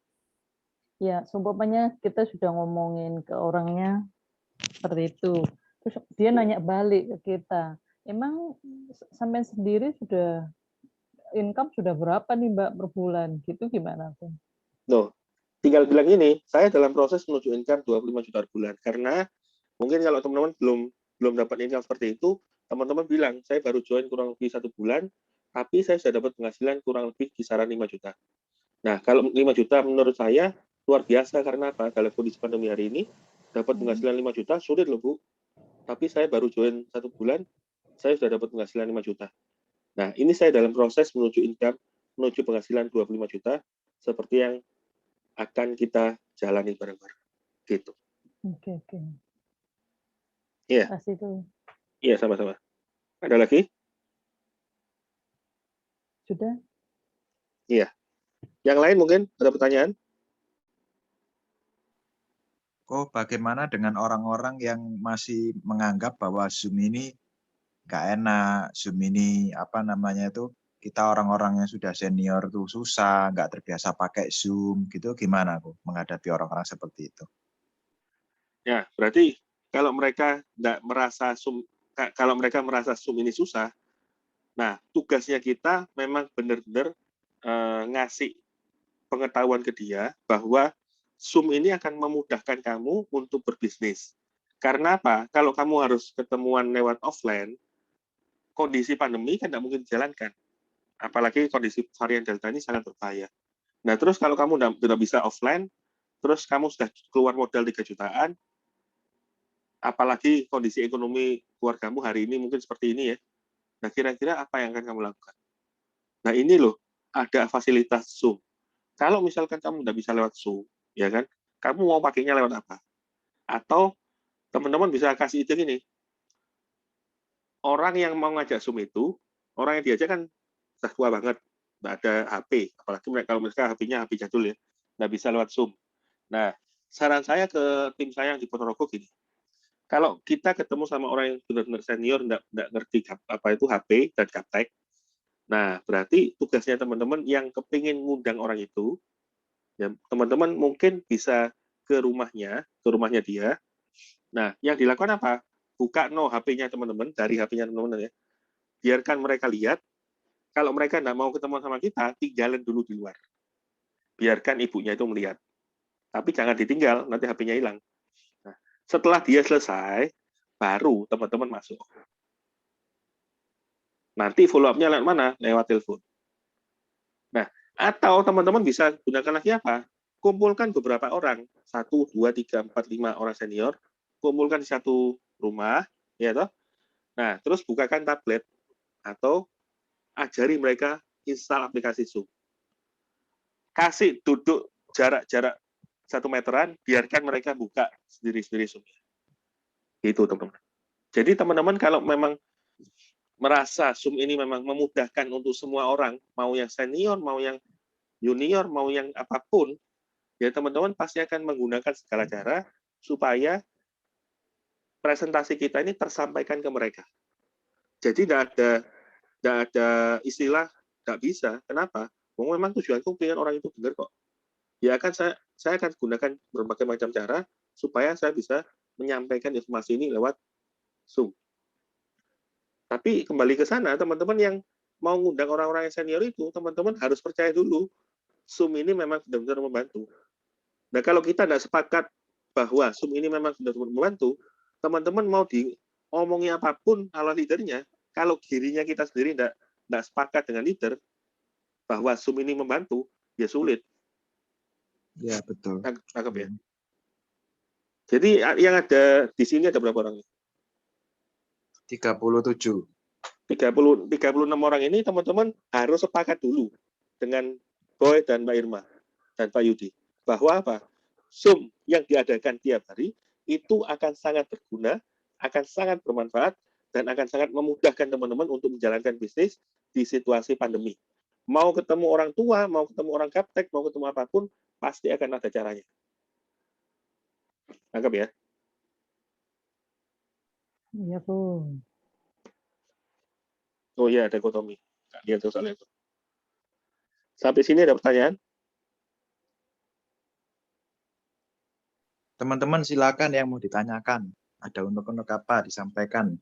Ya, seumpamanya kita sudah ngomongin ke orangnya seperti itu. Terus dia nanya balik ke kita. Emang sampai sendiri sudah income sudah berapa nih Mbak per bulan? Gitu gimana tuh? Loh, tinggal bilang ini, saya dalam proses menuju income 25 juta per bulan. Karena mungkin kalau teman-teman belum dapat income seperti itu, teman-teman bilang, saya baru join kurang lebih 1 bulan, tapi saya sudah dapat penghasilan kurang lebih kisaran 5 juta. Nah, kalau 5 juta menurut saya luar biasa karena apa? Dalam kondisi pandemi hari ini, dapat penghasilan 5 juta sulit loh, Bu. Tapi saya baru join 1 bulan, saya sudah dapat penghasilan 5 juta. Nah, ini saya dalam proses menuju income, menuju penghasilan 25 juta, seperti yang akan kita jalani bareng-bareng. Gitu. Oke. Iya. Kasih tuh. Iya, sama-sama. Ada lagi? Sudah? Iya. Yang lain mungkin ada pertanyaan? Bagaimana dengan orang-orang yang masih menganggap bahwa Zoom ini nggak enak, Zoom ini kita orang-orang yang sudah senior tuh susah, nggak terbiasa pakai Zoom gitu, gimana kok menghadapi orang-orang seperti itu? Ya, berarti kalau mereka merasa Zoom ini susah, nah tugasnya kita memang benar-benar ngasih pengetahuan ke dia bahwa Zoom ini akan memudahkan kamu untuk berbisnis. Karena apa? Kalau kamu harus ketemuan lewat offline, kondisi pandemi kan tidak mungkin dijalankan. Apalagi kondisi varian Delta ini sangat berbahaya. Nah, terus kalau kamu tidak bisa offline, terus kamu sudah keluar modal 3 jutaan, apalagi kondisi ekonomi keluargamu hari ini mungkin seperti ini ya. Nah, kira-kira apa yang akan kamu lakukan? Nah, ini loh, ada fasilitas Zoom. Kalau misalkan kamu tidak bisa lewat Zoom, ya kan? Kamu mau pakainya lewat apa? Atau teman-teman bisa kasih ide gini. Orang yang mau ngajak Zoom itu, orang yang diajak kan sudah tua banget, nggak ada HP. Apalagi kalau mereka HP-nya HP jadul ya, nggak bisa lewat Zoom. Nah, saran saya ke tim saya yang di Ponorogo gini. Kalau kita ketemu sama orang yang benar-benar senior, nggak ngerti apa itu HP dan gaptek, nah berarti tugasnya teman-teman yang kepingin ngundang orang itu, ya teman-teman mungkin bisa ke rumahnya dia. Nah, yang dilakukan apa? Buka HP-nya teman-teman, dari HP-nya teman-teman ya. Biarkan mereka lihat. Kalau mereka nggak mau ketemu sama kita, tinggalin dulu di luar. Biarkan ibunya itu melihat. Tapi jangan ditinggal, nanti HP-nya hilang. Nah, setelah dia selesai, baru teman-teman masuk. Nanti follow up-nya lewat mana? Lewat telepon. Nah, atau teman-teman bisa gunakan lagi apa? Kumpulkan beberapa orang, 1, 2, 3, 4, 5 orang senior, kumpulkan di satu rumah, ya toh. Nah, terus bukakan tablet atau ajari mereka install aplikasi Zoom. Kasih duduk jarak-jarak 1 meteran, biarkan mereka buka sendiri-sendiri Zoom-nya. Gitu, teman-teman. Jadi teman-teman kalau memang merasa Zoom ini memang memudahkan untuk semua orang, mau yang senior, mau yang junior, mau yang apapun, ya teman-teman pasti akan menggunakan segala cara supaya presentasi kita ini tersampaikan ke mereka. Jadi tidak ada istilah tidak bisa. Kenapa? Memang tujuanku pengen orang itu dengar kok. Ya akan saya akan gunakan berbagai macam cara supaya saya bisa menyampaikan informasi ini lewat Zoom. Tapi kembali ke sana, teman-teman yang mau ngundang orang-orang yang senior itu, teman-teman harus percaya dulu, Zoom ini memang benar-benar membantu. Nah, kalau kita tidak sepakat bahwa Zoom ini memang benar-benar membantu, teman-teman mau diomongi apapun ala leadernya, kalau dirinya kita sendiri tidak sepakat dengan leader, bahwa Zoom ini membantu, ya sulit. Ya, betul. Tangkap ya. Jadi yang ada di sini ada berapa orang? 37. 36 orang ini teman-teman harus sepakat dulu dengan Boy dan Mbak Irma dan Pak Yudi bahwa apa? Zoom yang diadakan tiap hari itu akan sangat berguna, akan sangat bermanfaat dan akan sangat memudahkan teman-teman untuk menjalankan bisnis di situasi pandemi. Mau ketemu orang tua, mau ketemu orang gaptek, mau ketemu apapun, pasti akan ada caranya. Tangkap ya? Iya, Bu. Oh iya, ada dikotomi. Lihat tuh soal itu. Sampai sini ada pertanyaan? Teman-teman silakan yang mau ditanyakan. Ada untuk apa disampaikan.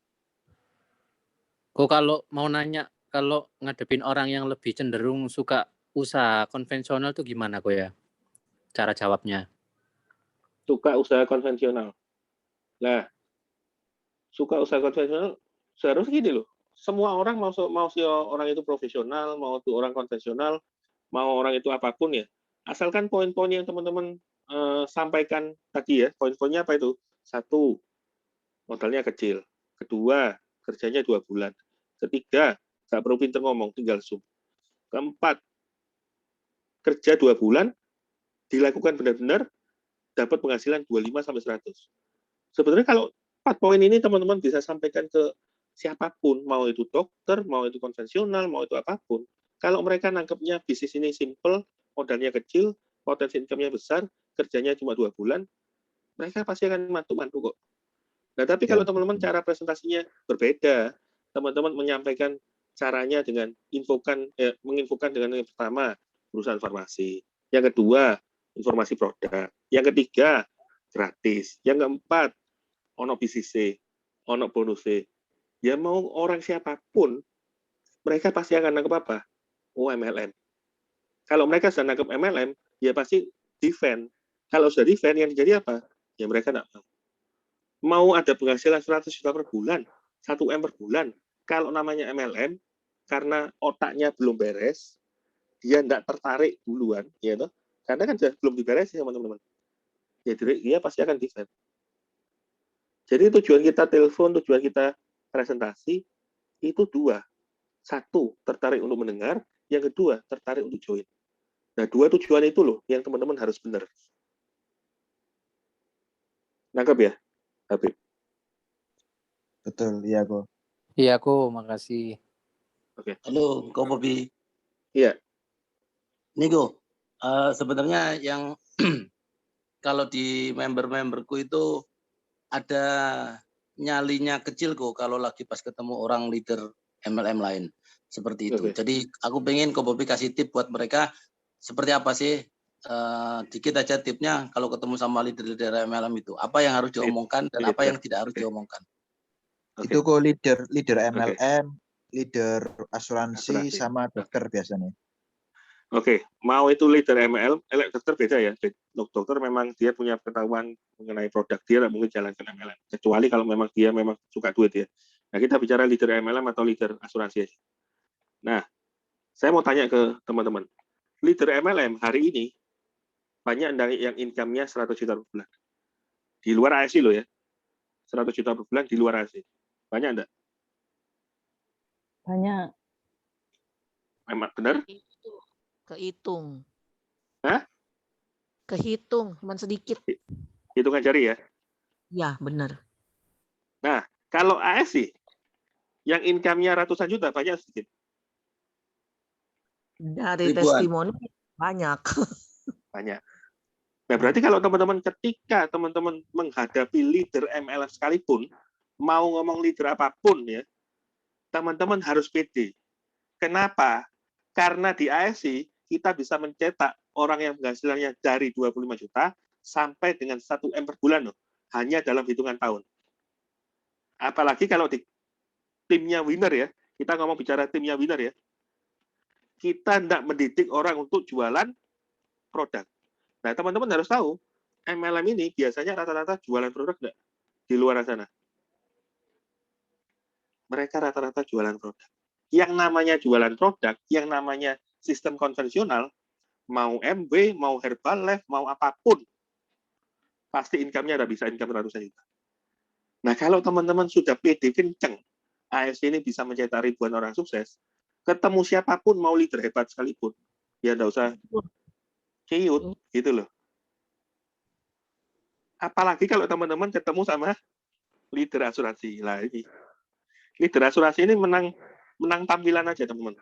Kok kalau mau nanya, kalau ngadepin orang yang lebih cenderung suka usaha konvensional tuh gimana kok ya? Cara jawabnya. Suka usaha konvensional. Nah, suka usaha konvensional seharusnya gini loh. Semua orang mau si orang itu profesional, mau itu orang konvensional, mau orang itu apapun ya. Asalkan poin-poin yang teman-teman sampaikan tadi ya, poin-poinnya apa itu? 1, modalnya kecil. 2, kerjanya 2 bulan. 3, nggak perlu pinter ngomong, tinggal Zoom. 4, kerja 2 bulan, dilakukan benar-benar, dapat penghasilan 25-100. Sebenarnya kalau 4 poin ini teman-teman bisa sampaikan ke siapapun, mau itu dokter, mau itu konvensional, mau itu apapun. Kalau mereka nangkepnya bisnis ini simple, modalnya kecil, potensi income-nya besar, kerjanya cuma 2 bulan, mereka pasti akan mantu-mantu kok. Nah, tapi kalau teman-teman cara presentasinya berbeda, teman-teman menyampaikan caranya dengan menginfokan dengan yang pertama, perusahaan farmasi. Yang kedua, informasi produk. Yang ketiga, gratis. Yang keempat, ono BCC, ono bonus. Ya mau orang siapapun, mereka pasti akan nangkep apa? Oh, MLM. Kalau mereka sudah nangkep MLM, ya pasti defend. Kalau sudah defend, yang terjadi apa? Ya mereka tidak mau. Mau ada penghasilan 100 juta per bulan, 1 M per bulan. Kalau namanya MLM, karena otaknya belum beres, dia tidak tertarik duluan, ya toh? Karena kan sudah belum diberesin sama teman-teman. Ya dia pasti akan defend. Jadi tujuan kita telepon, tujuan kita presentasi, itu 2. 1, tertarik untuk mendengar. Yang kedua, tertarik untuk join. Nah, 2 tujuan itu loh yang teman-teman harus benar. Nangkep ya, Habib? Betul, iya kok. Iya kok, makasih. Oke. Halo, Ko Bobi. Iya. Ini kok, sebenarnya yang kalau di member-memberku itu ada nyalinya kecil kok kalau lagi pas ketemu orang leader MLM lain seperti itu. Jadi aku pengen Ko Bobi kasih tip buat mereka seperti apa sih, dikit aja tipnya kalau ketemu sama leader-leader MLM itu. Apa yang harus diomongkan dan apa yang tidak harus diomongkan. Itu kok leader MLM, leader asuransi sama dokter biasanya. Oke, mau itu leader MLM, dokter beda ya. Dokter memang dia punya pengetahuan mengenai produk, dia tidak mungkin jalankan MLM. Kecuali kalau memang dia memang suka duit ya. Nah, kita bicara leader MLM atau leader asuransi aja. Nah, saya mau tanya ke teman-teman. Leader MLM hari ini banyak yang income-nya 100 juta per bulan. Di luar ASI loh ya. 100 juta per bulan di luar ASI. Banyak enggak? Banyak. Memang benar? Kehitung. Hah? Kehitung, cuman sedikit. Hitungan jari ya? Ya, benar. Nah, kalau ASI yang income-nya ratusan juta banyak sedikit. Dari testimoni banyak. Banyak. Nah, berarti kalau teman-teman ketika teman-teman menghadapi leader MLM sekalipun, mau ngomong leader apapun ya, teman-teman harus pede. Kenapa? Karena di ASI kita bisa mencetak orang yang penghasilannya dari 25 juta sampai dengan 1 M per bulan loh, hanya dalam hitungan tahun. Apalagi kalau di timnya winner ya, kita ngomong bicara timnya winner ya, kita tidak mendidik orang untuk jualan produk. Nah, teman-teman harus tahu, MLM ini biasanya rata-rata jualan produk enggak di luar sana. Mereka rata-rata jualan produk. Yang namanya jualan produk, yang namanya sistem konvensional, mau MW, mau Herbalife, mau apapun, pasti income-nya ada bisa income ratusan juta. Nah, kalau teman-teman sudah pede kenceng, ASI ini bisa mencetak ribuan orang sukses, ketemu siapapun, mau leader hebat sekalipun, ya enggak usah ciut, gitu loh. Apalagi kalau teman-teman ketemu sama leader asuransi. Lah ini. Leader asuransi ini menang tampilan aja, teman-teman.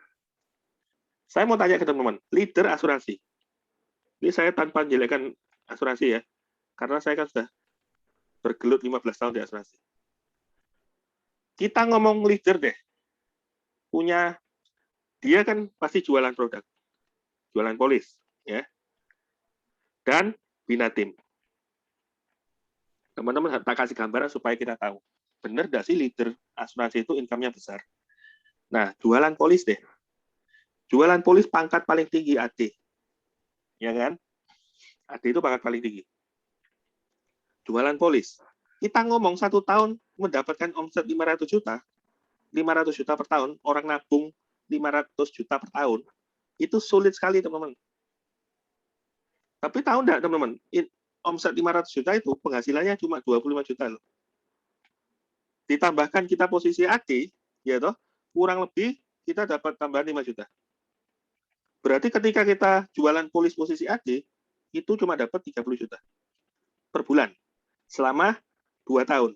Saya mau tanya ke teman-teman, leader asuransi. Ini saya tanpa menjelekkan asuransi ya, karena saya kan sudah bergelut 15 tahun di asuransi. Kita ngomong leader deh. Dia kan pasti jualan produk. Jualan polis, ya. Dan bina tim. Teman-teman tak kasih gambaran supaya kita tahu. Benar nggak sih leader asuransi itu income-nya besar? Nah, jualan polis deh. Jualan polis pangkat paling tinggi AD. Ya kan? AD itu pangkat paling tinggi. Jualan polis. Kita ngomong 1 tahun mendapatkan omset 500 juta. 500 juta per tahun. Orang nabung 500 juta per tahun. Itu sulit sekali, teman-teman. Tapi tahu enggak, teman-teman? Omset 500 juta itu penghasilannya cuma 25 juta loh. Ditambahkan kita posisi AD, ya toh, kurang lebih kita dapat tambahan 5 juta. Berarti ketika kita jualan polis posisi AD, itu cuma dapat 30 juta per bulan selama 2 tahun.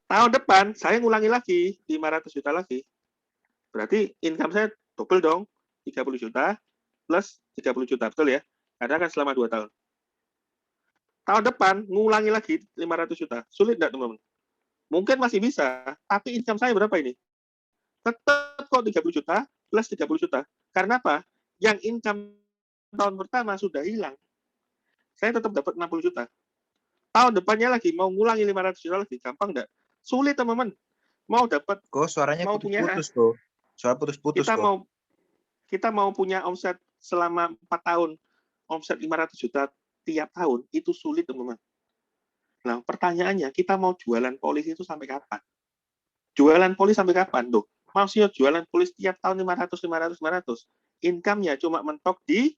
Tahun depan saya ngulangi lagi 500 juta lagi. Berarti income saya double dong, 30 juta plus 30 juta, betul ya? Karena kan selama 2 tahun. Tahun depan ngulangi lagi 500 juta. Sulit enggak, teman-teman? Mungkin masih bisa, tapi income saya berapa ini? Tetap kok 30 juta plus 30 juta. Karena apa? Yang income tahun pertama sudah hilang. Saya tetap dapat 60 juta. Tahun depannya lagi mau ngulangi 500 juta lagi, gampang enggak? Sulit, teman-teman. Mau dapat suaranya mau putus-putus kok. Suara putus-putus kok. Kita mau punya omset selama 4 tahun, omset 500 juta tiap tahun, itu sulit, teman-teman. Nah, pertanyaannya, kita mau jualan polis itu sampai kapan? Jualan polis sampai kapan? Tuh, maksudnya jualan polis tiap tahun 500. Income-nya cuma mentok di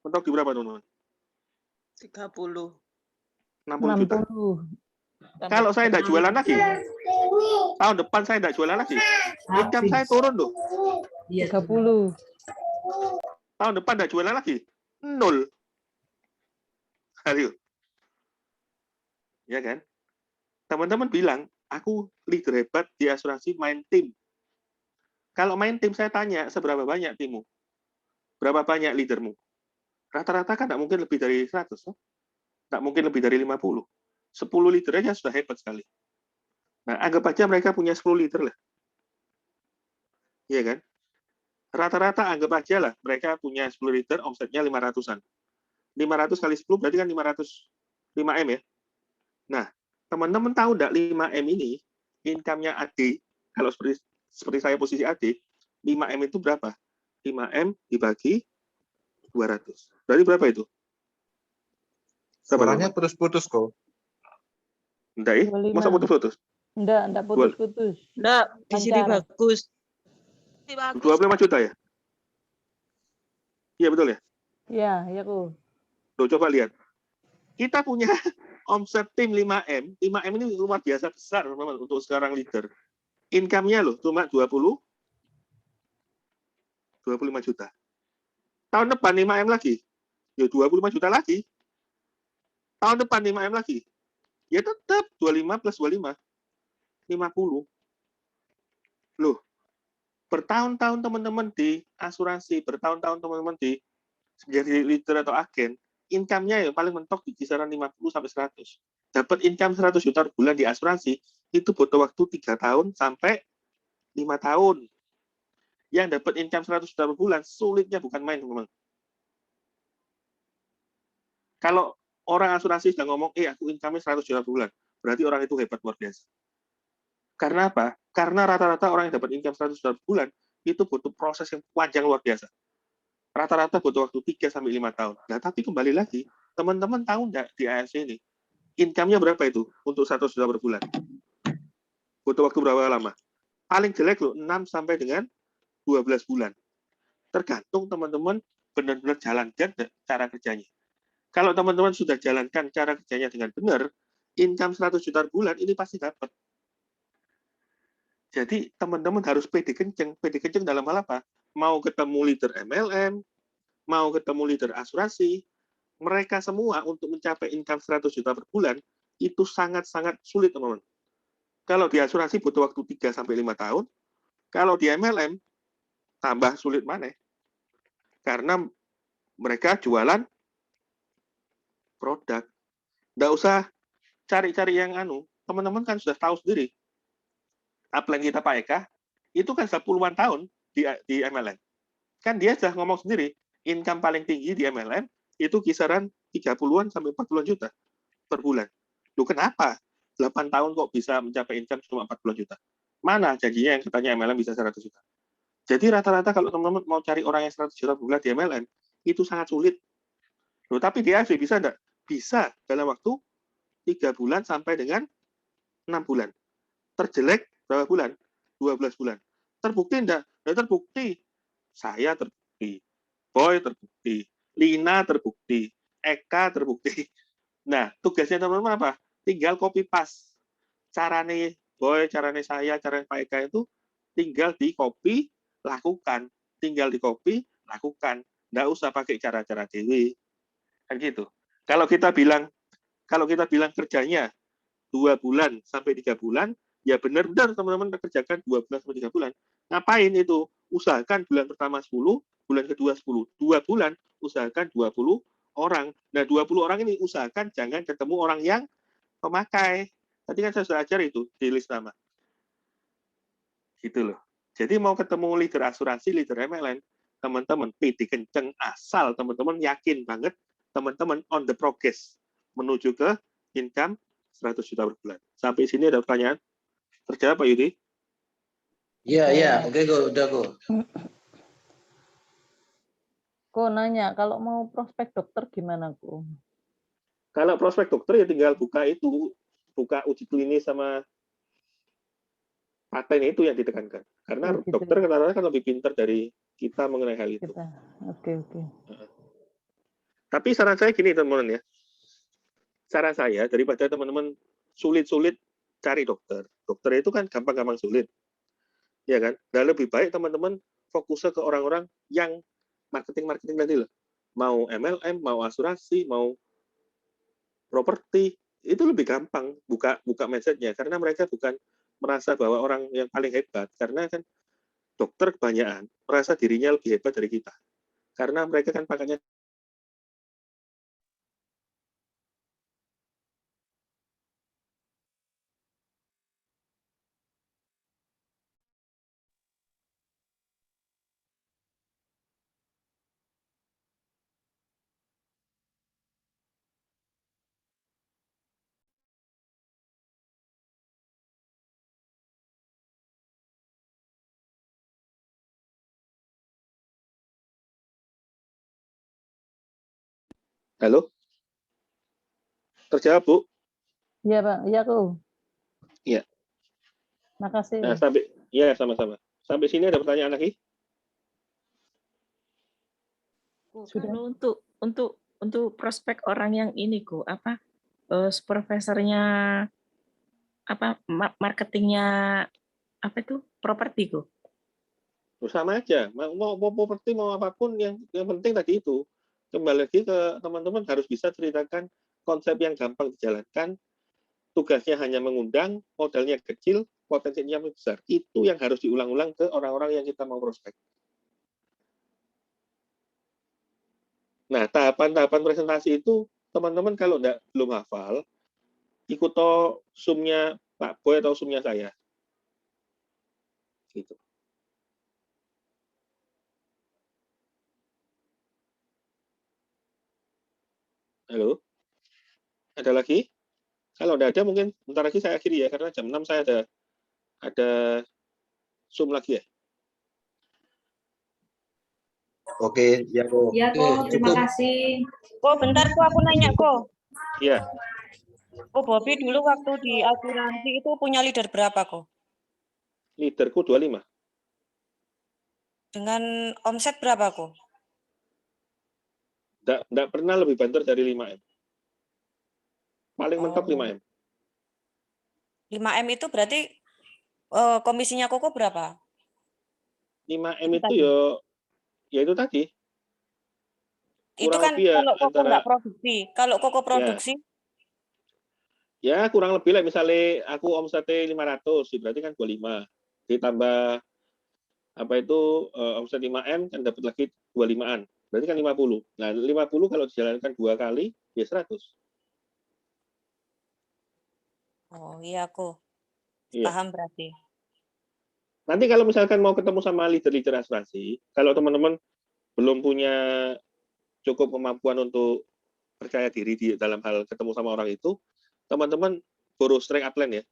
berapa, teman-teman? 30. 60 juta. Kalau saya tidak jualan lagi, tahun depan saya tidak jualan lagi, income saya turun tuh. 30. Tahun depan tidak jualan lagi, 0. Ayo. Ya kan? Teman-teman bilang, aku leader hebat di asuransi main tim. Kalau main tim saya tanya, seberapa banyak timmu? Berapa banyak leadermu? Rata-rata kan tidak mungkin lebih dari 100. Tidak mungkin lebih dari 50. 10 leader aja sudah hebat sekali. Nah, anggap aja mereka punya 10 leader lah. Iya kan? Rata-rata anggap aja lah, mereka punya 10 leader, omsetnya 500-an. 500 kali 10 berarti kan 505 M ya. Nah, teman-teman tahu enggak 5 M ini income-nya AD, kalau seperti saya posisi AD, 5 M itu berapa? 5 M dibagi 200. Berarti berapa itu? Suaranya putus-putus kok. Enggak, masa 25. putus-putus? Enggak putus-putus. Enggak, di sini Lancar. bagus. Ini bagus. 25 juta ya? Iya betul ya? Iya, iya kok. Loh, coba lihat. Kita punya omset tim 5M. 5M ini luar biasa besar memang untuk sekarang leader. Income-nya loh cuma 25 juta. Tahun depan 5M lagi. Ya 25 juta lagi. Tahun depan 5M lagi. Ya tetap 25 plus 25. 50. Loh, bertahun-tahun teman-teman di asuransi, bertahun-tahun teman-teman di menjadi leader atau agen, income-nya yang paling mentok di kisaran 50 sampai 100. Dapat income 100 juta per bulan di asuransi, itu butuh waktu 3 tahun sampai 5 tahun. Yang dapat income 100 juta per bulan, sulitnya bukan main, teman-teman. Kalau orang asuransi sudah ngomong, aku income-nya 100 juta per bulan, berarti orang itu hebat luar biasa. Karena apa? Karena rata-rata orang yang dapat income 100 juta per bulan, itu butuh proses yang panjang luar biasa. Rata-rata butuh waktu 3-5 tahun. Nah, tapi kembali lagi, teman-teman tahu nggak di AFC ini, income-nya berapa itu untuk 100 juta per bulan? Butuh waktu berapa lama? Paling jelek loh, 6 sampai dengan 12 bulan. Tergantung teman-teman benar-benar jalankan cara kerjanya. Kalau teman-teman sudah jalankan cara kerjanya dengan benar, income 100 juta per bulan ini pasti dapat. Jadi teman-teman harus pede kenceng. Pede kenceng dalam hal apa? Mau ketemu leader MLM, mau ketemu leader asuransi, mereka semua untuk mencapai income 100 juta per bulan, itu sangat-sangat sulit, teman-teman. Kalau di asuransi butuh waktu 3-5 tahun, kalau di MLM, tambah sulit mana? Karena mereka jualan produk. Nggak usah cari-cari yang teman-teman kan sudah tahu sendiri. Upline kita Pak Eka, itu kan sudah puluhan tahun di MLM. Kan dia sudah ngomong sendiri, income paling tinggi di MLM itu kisaran 30-an sampai 40-an juta per bulan. Loh kenapa? 8 tahun kok bisa mencapai income cuma 40 juta? Mana janjinya yang katanya MLM bisa 100 juta? Jadi rata-rata kalau teman-teman mau cari orang yang 100 juta per bulan di MLM, itu sangat sulit. Loh, tapi di AFC bisa enggak? Bisa dalam waktu 3 bulan sampai dengan 6 bulan. Terjelek berapa bulan? 12 bulan. Terbukti enggak? Ya, terbukti. Saya terbukti. Boy terbukti. Lina terbukti. Eka terbukti. Nah, tugasnya teman-teman apa? Tinggal copy paste. Carane Boy, carane saya, carane Pak Eka itu tinggal di copy, lakukan. Tinggal di copy, lakukan. Nggak usah pakai cara-cara dewe. Kan gitu. Kalau kita bilang kerjanya 2 bulan sampai 3 bulan, ya benar-benar teman-teman kerjakan 2 bulan sampai 3 bulan. Ngapain itu? Usahakan bulan pertama 10, bulan kedua 10. 2 bulan, usahakan 20 orang. Nah, 20 orang ini usahakan jangan ketemu orang yang pemakai. Tadi kan saya sudah ajar itu di list nama. Gitu loh. Jadi mau ketemu leader asuransi, leader MLM, teman-teman pede kenceng asal teman-teman yakin banget teman-teman on the progress menuju ke income 100 juta per bulan. Sampai sini ada pertanyaan? Terjawab Pak Yudi? Iya, oke kok, udah kok. Kok nanya, kalau mau prospek dokter gimana kok? Kalau prospek dokter ya tinggal buka uji klinis sama paten itu yang ditekankan. Karena gitu. dokter kadang-kadang kan lebih pintar dari kita mengenai hal itu. Oke. Tapi saran saya gini teman-teman ya. Saran saya daripada teman-teman sulit-sulit cari dokter. Dokter itu kan gampang-gampang sulit. Ya kan? Dan lebih baik teman-teman fokusnya ke orang-orang yang marketing tadi loh. Mau MLM, mau asuransi, mau properti, itu lebih gampang buka mindset-nya karena mereka bukan merasa bahwa orang yang paling hebat, karena kan dokter kebanyakan merasa dirinya lebih hebat dari kita. Karena mereka kan pakainya Halo? Terjawab, Bu? Iya, Pak. Iya, aku. Iya. Makasih. Nah, sama-sama. Sampai sini ada pertanyaan lagi? Kalau untuk prospek orang yang ini kok supervisornya marketingnya properti kok. Sama aja. Mau properti mau apapun yang penting tadi itu kembali lagi ke teman-teman harus bisa ceritakan konsep yang gampang dijalankan. Tugasnya hanya mengundang, modalnya kecil, potensinya besar. Itu yang harus diulang-ulang ke orang-orang yang kita mau prospek. Nah, tahapan-tahapan presentasi itu, teman-teman kalau belum hafal, ikut Zoom-nya Pak Boy atau Zoom-nya saya. Gitu. Halo? Ada lagi? Kalau tidak ada, mungkin bentar lagi saya akhiri ya, karena jam 6 saya ada Zoom lagi ya. Oke, ya kok. Ya kok, terima kasih. Kok bentar kok aku nanya kok. Iya. Oh, Bobby dulu waktu di asuransi itu punya leader berapa kok? Leaderku 25. Dengan omset berapa kok? Tidak pernah lebih banter dari 5M. Paling mentok 5M. 5M itu berarti komisinya Koko berapa? 5M itu ya itu tadi. Itu kan kalau Koko nggak produksi. Kalau Koko produksi? Ya kurang lebih lah, misalnya aku omsetnya 500, berarti kan 25. Ditambah omset 5M kan dapat lagi 25-an. Berarti kan 50. Nah, 50 kalau dijalankan 2 kali, ya 100. Oh iya, aku paham berarti. Nanti kalau misalkan mau ketemu sama leader-leader asuransi, kalau teman-teman belum punya cukup kemampuan untuk percaya diri di dalam hal ketemu sama orang itu, teman-teman borrow strength upline ya.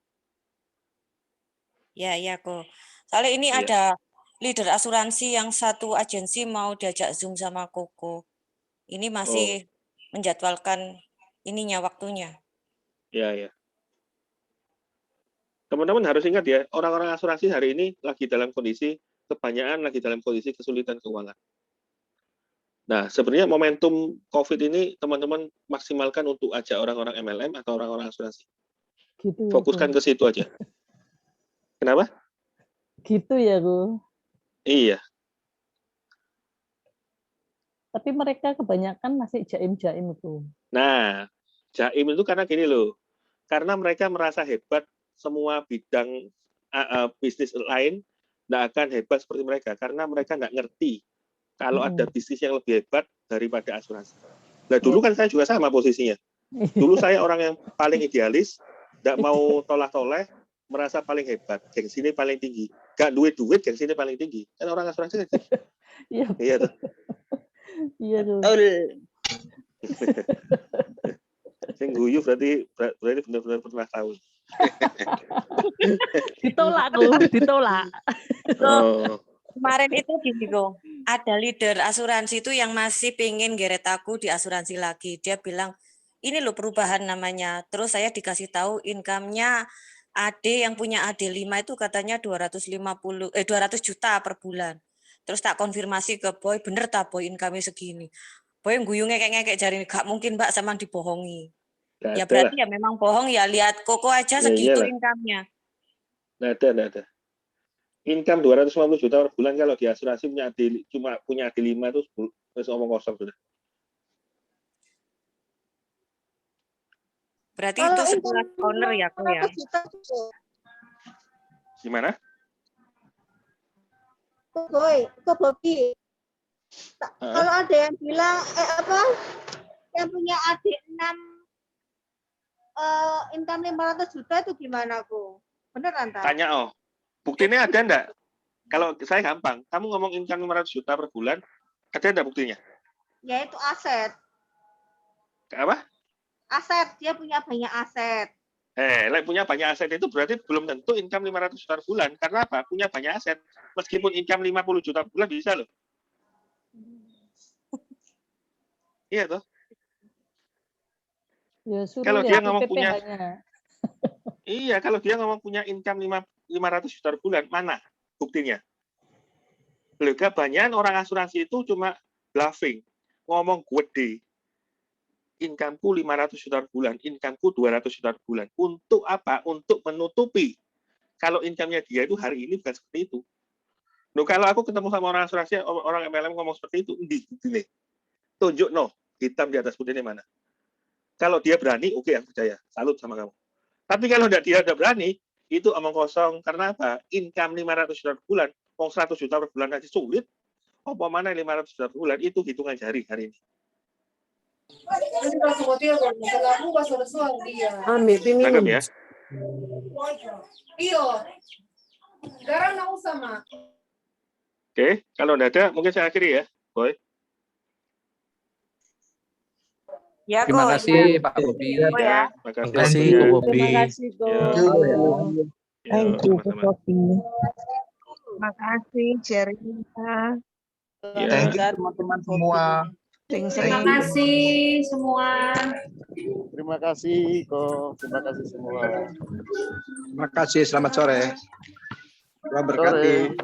Iya, kok. Soalnya ini ada leader asuransi yang satu agensi mau diajak Zoom sama Koko. Ini masih menjadwalkan waktunya. Iya. Teman-teman harus ingat ya, orang-orang asuransi hari ini lagi dalam kondisi kesulitan keuangan. Nah, sebenarnya momentum COVID ini teman-teman maksimalkan untuk ajak orang-orang MLM atau orang-orang asuransi. Gitu ya, fokuskan ke situ aja. Kenapa? Gitu ya, Bu. Iya. Tapi mereka kebanyakan masih jaim-jaim itu. Nah, jaim itu karena gini loh. Karena mereka merasa hebat, semua bidang bisnis lain tidak akan hebat seperti mereka. Karena mereka nggak ngerti kalau ada bisnis yang lebih hebat daripada asuransi. Nah, dulu kan saya juga sama posisinya. Dulu saya orang yang paling idealis, tidak mau tolak-toleh, merasa paling hebat, gengsinya paling tinggi. Gak duit, gengsinya paling tinggi. Kan orang asuransi kan gitu. Iya tuh. Iya tuh. Saya guyu berarti benar-benar pernah tahu. Ditolak. Kemarin itu gini kok, ada leader asuransi itu yang masih pengen geret aku di asuransi lagi. Dia bilang, ini loh perubahan namanya. Terus saya dikasih tahu income-nya AD yang punya AD 5 itu katanya 200 juta per bulan. Terus tak konfirmasi ke Boy, bener tak Boy income-nya segini. Boy guyu ngekek-ngekek jari, gak mungkin Mbak sama dibohongi. Ya berarti ya memang bohong ya, lihat Koko aja segitu income-nya. Nggak ada. Income 250 juta per bulan kalau di asuransi cuma punya AD 5 itu omong kosong sudah. Berarti itu 11 owner ya, Ko ya? Gimana? Kok Bobby. Kalau ada yang bilang yang punya adik 6 income 500 juta itu gimana, Ko? Bener Anta? Tanya buktinya ada enggak? Kalau saya gampang, kamu ngomong income 500 juta per bulan, ada enggak buktinya? Ya itu aset. Apa? Aset, dia punya banyak aset. Punya banyak aset itu berarti belum tentu income 500 juta per bulan. Karena apa? Punya banyak aset. Meskipun income 50 juta per bulan bisa loh. Iya toh? Ya, suruh kalau dia lihat ngomong punya Iya, kalau dia ngomong punya income 500 juta per bulan, mana buktinya? Lega banyak orang asuransi itu cuma bluffing, ngomong gede. Income-ku 500 juta per bulan, income-ku 200 juta per bulan. Untuk apa? Untuk menutupi. Kalau income-nya dia itu hari ini bukan seperti itu. Loh, kalau aku ketemu sama orang asuransi, orang MLM ngomong seperti itu, ini. Tunjuk hitam di atas putihnya mana. Kalau dia berani, oke, aku percaya. Salut sama kamu. Tapi kalau dia udah berani, itu omong kosong. Karena apa? Income 500 juta per bulan, 100 juta per bulan aja sulit. Apa mana 500 juta per bulan, itu hitungan jari hari ini. Nangkep ya? Oke, kalau nggak ada, mungkin saya akhiri ya, Boy. Ya, terima kasih Pak Bobi. Ya. Terima kasih Pak Bobi. Terima kasih, Ko. Thank you, Bobi. Terima kasih, Sherina. Thank you teman-teman semua. Terima kasih semua. Terima kasih, Ko. Terima kasih semua. Terima kasih, selamat sore. Tuhan berkati.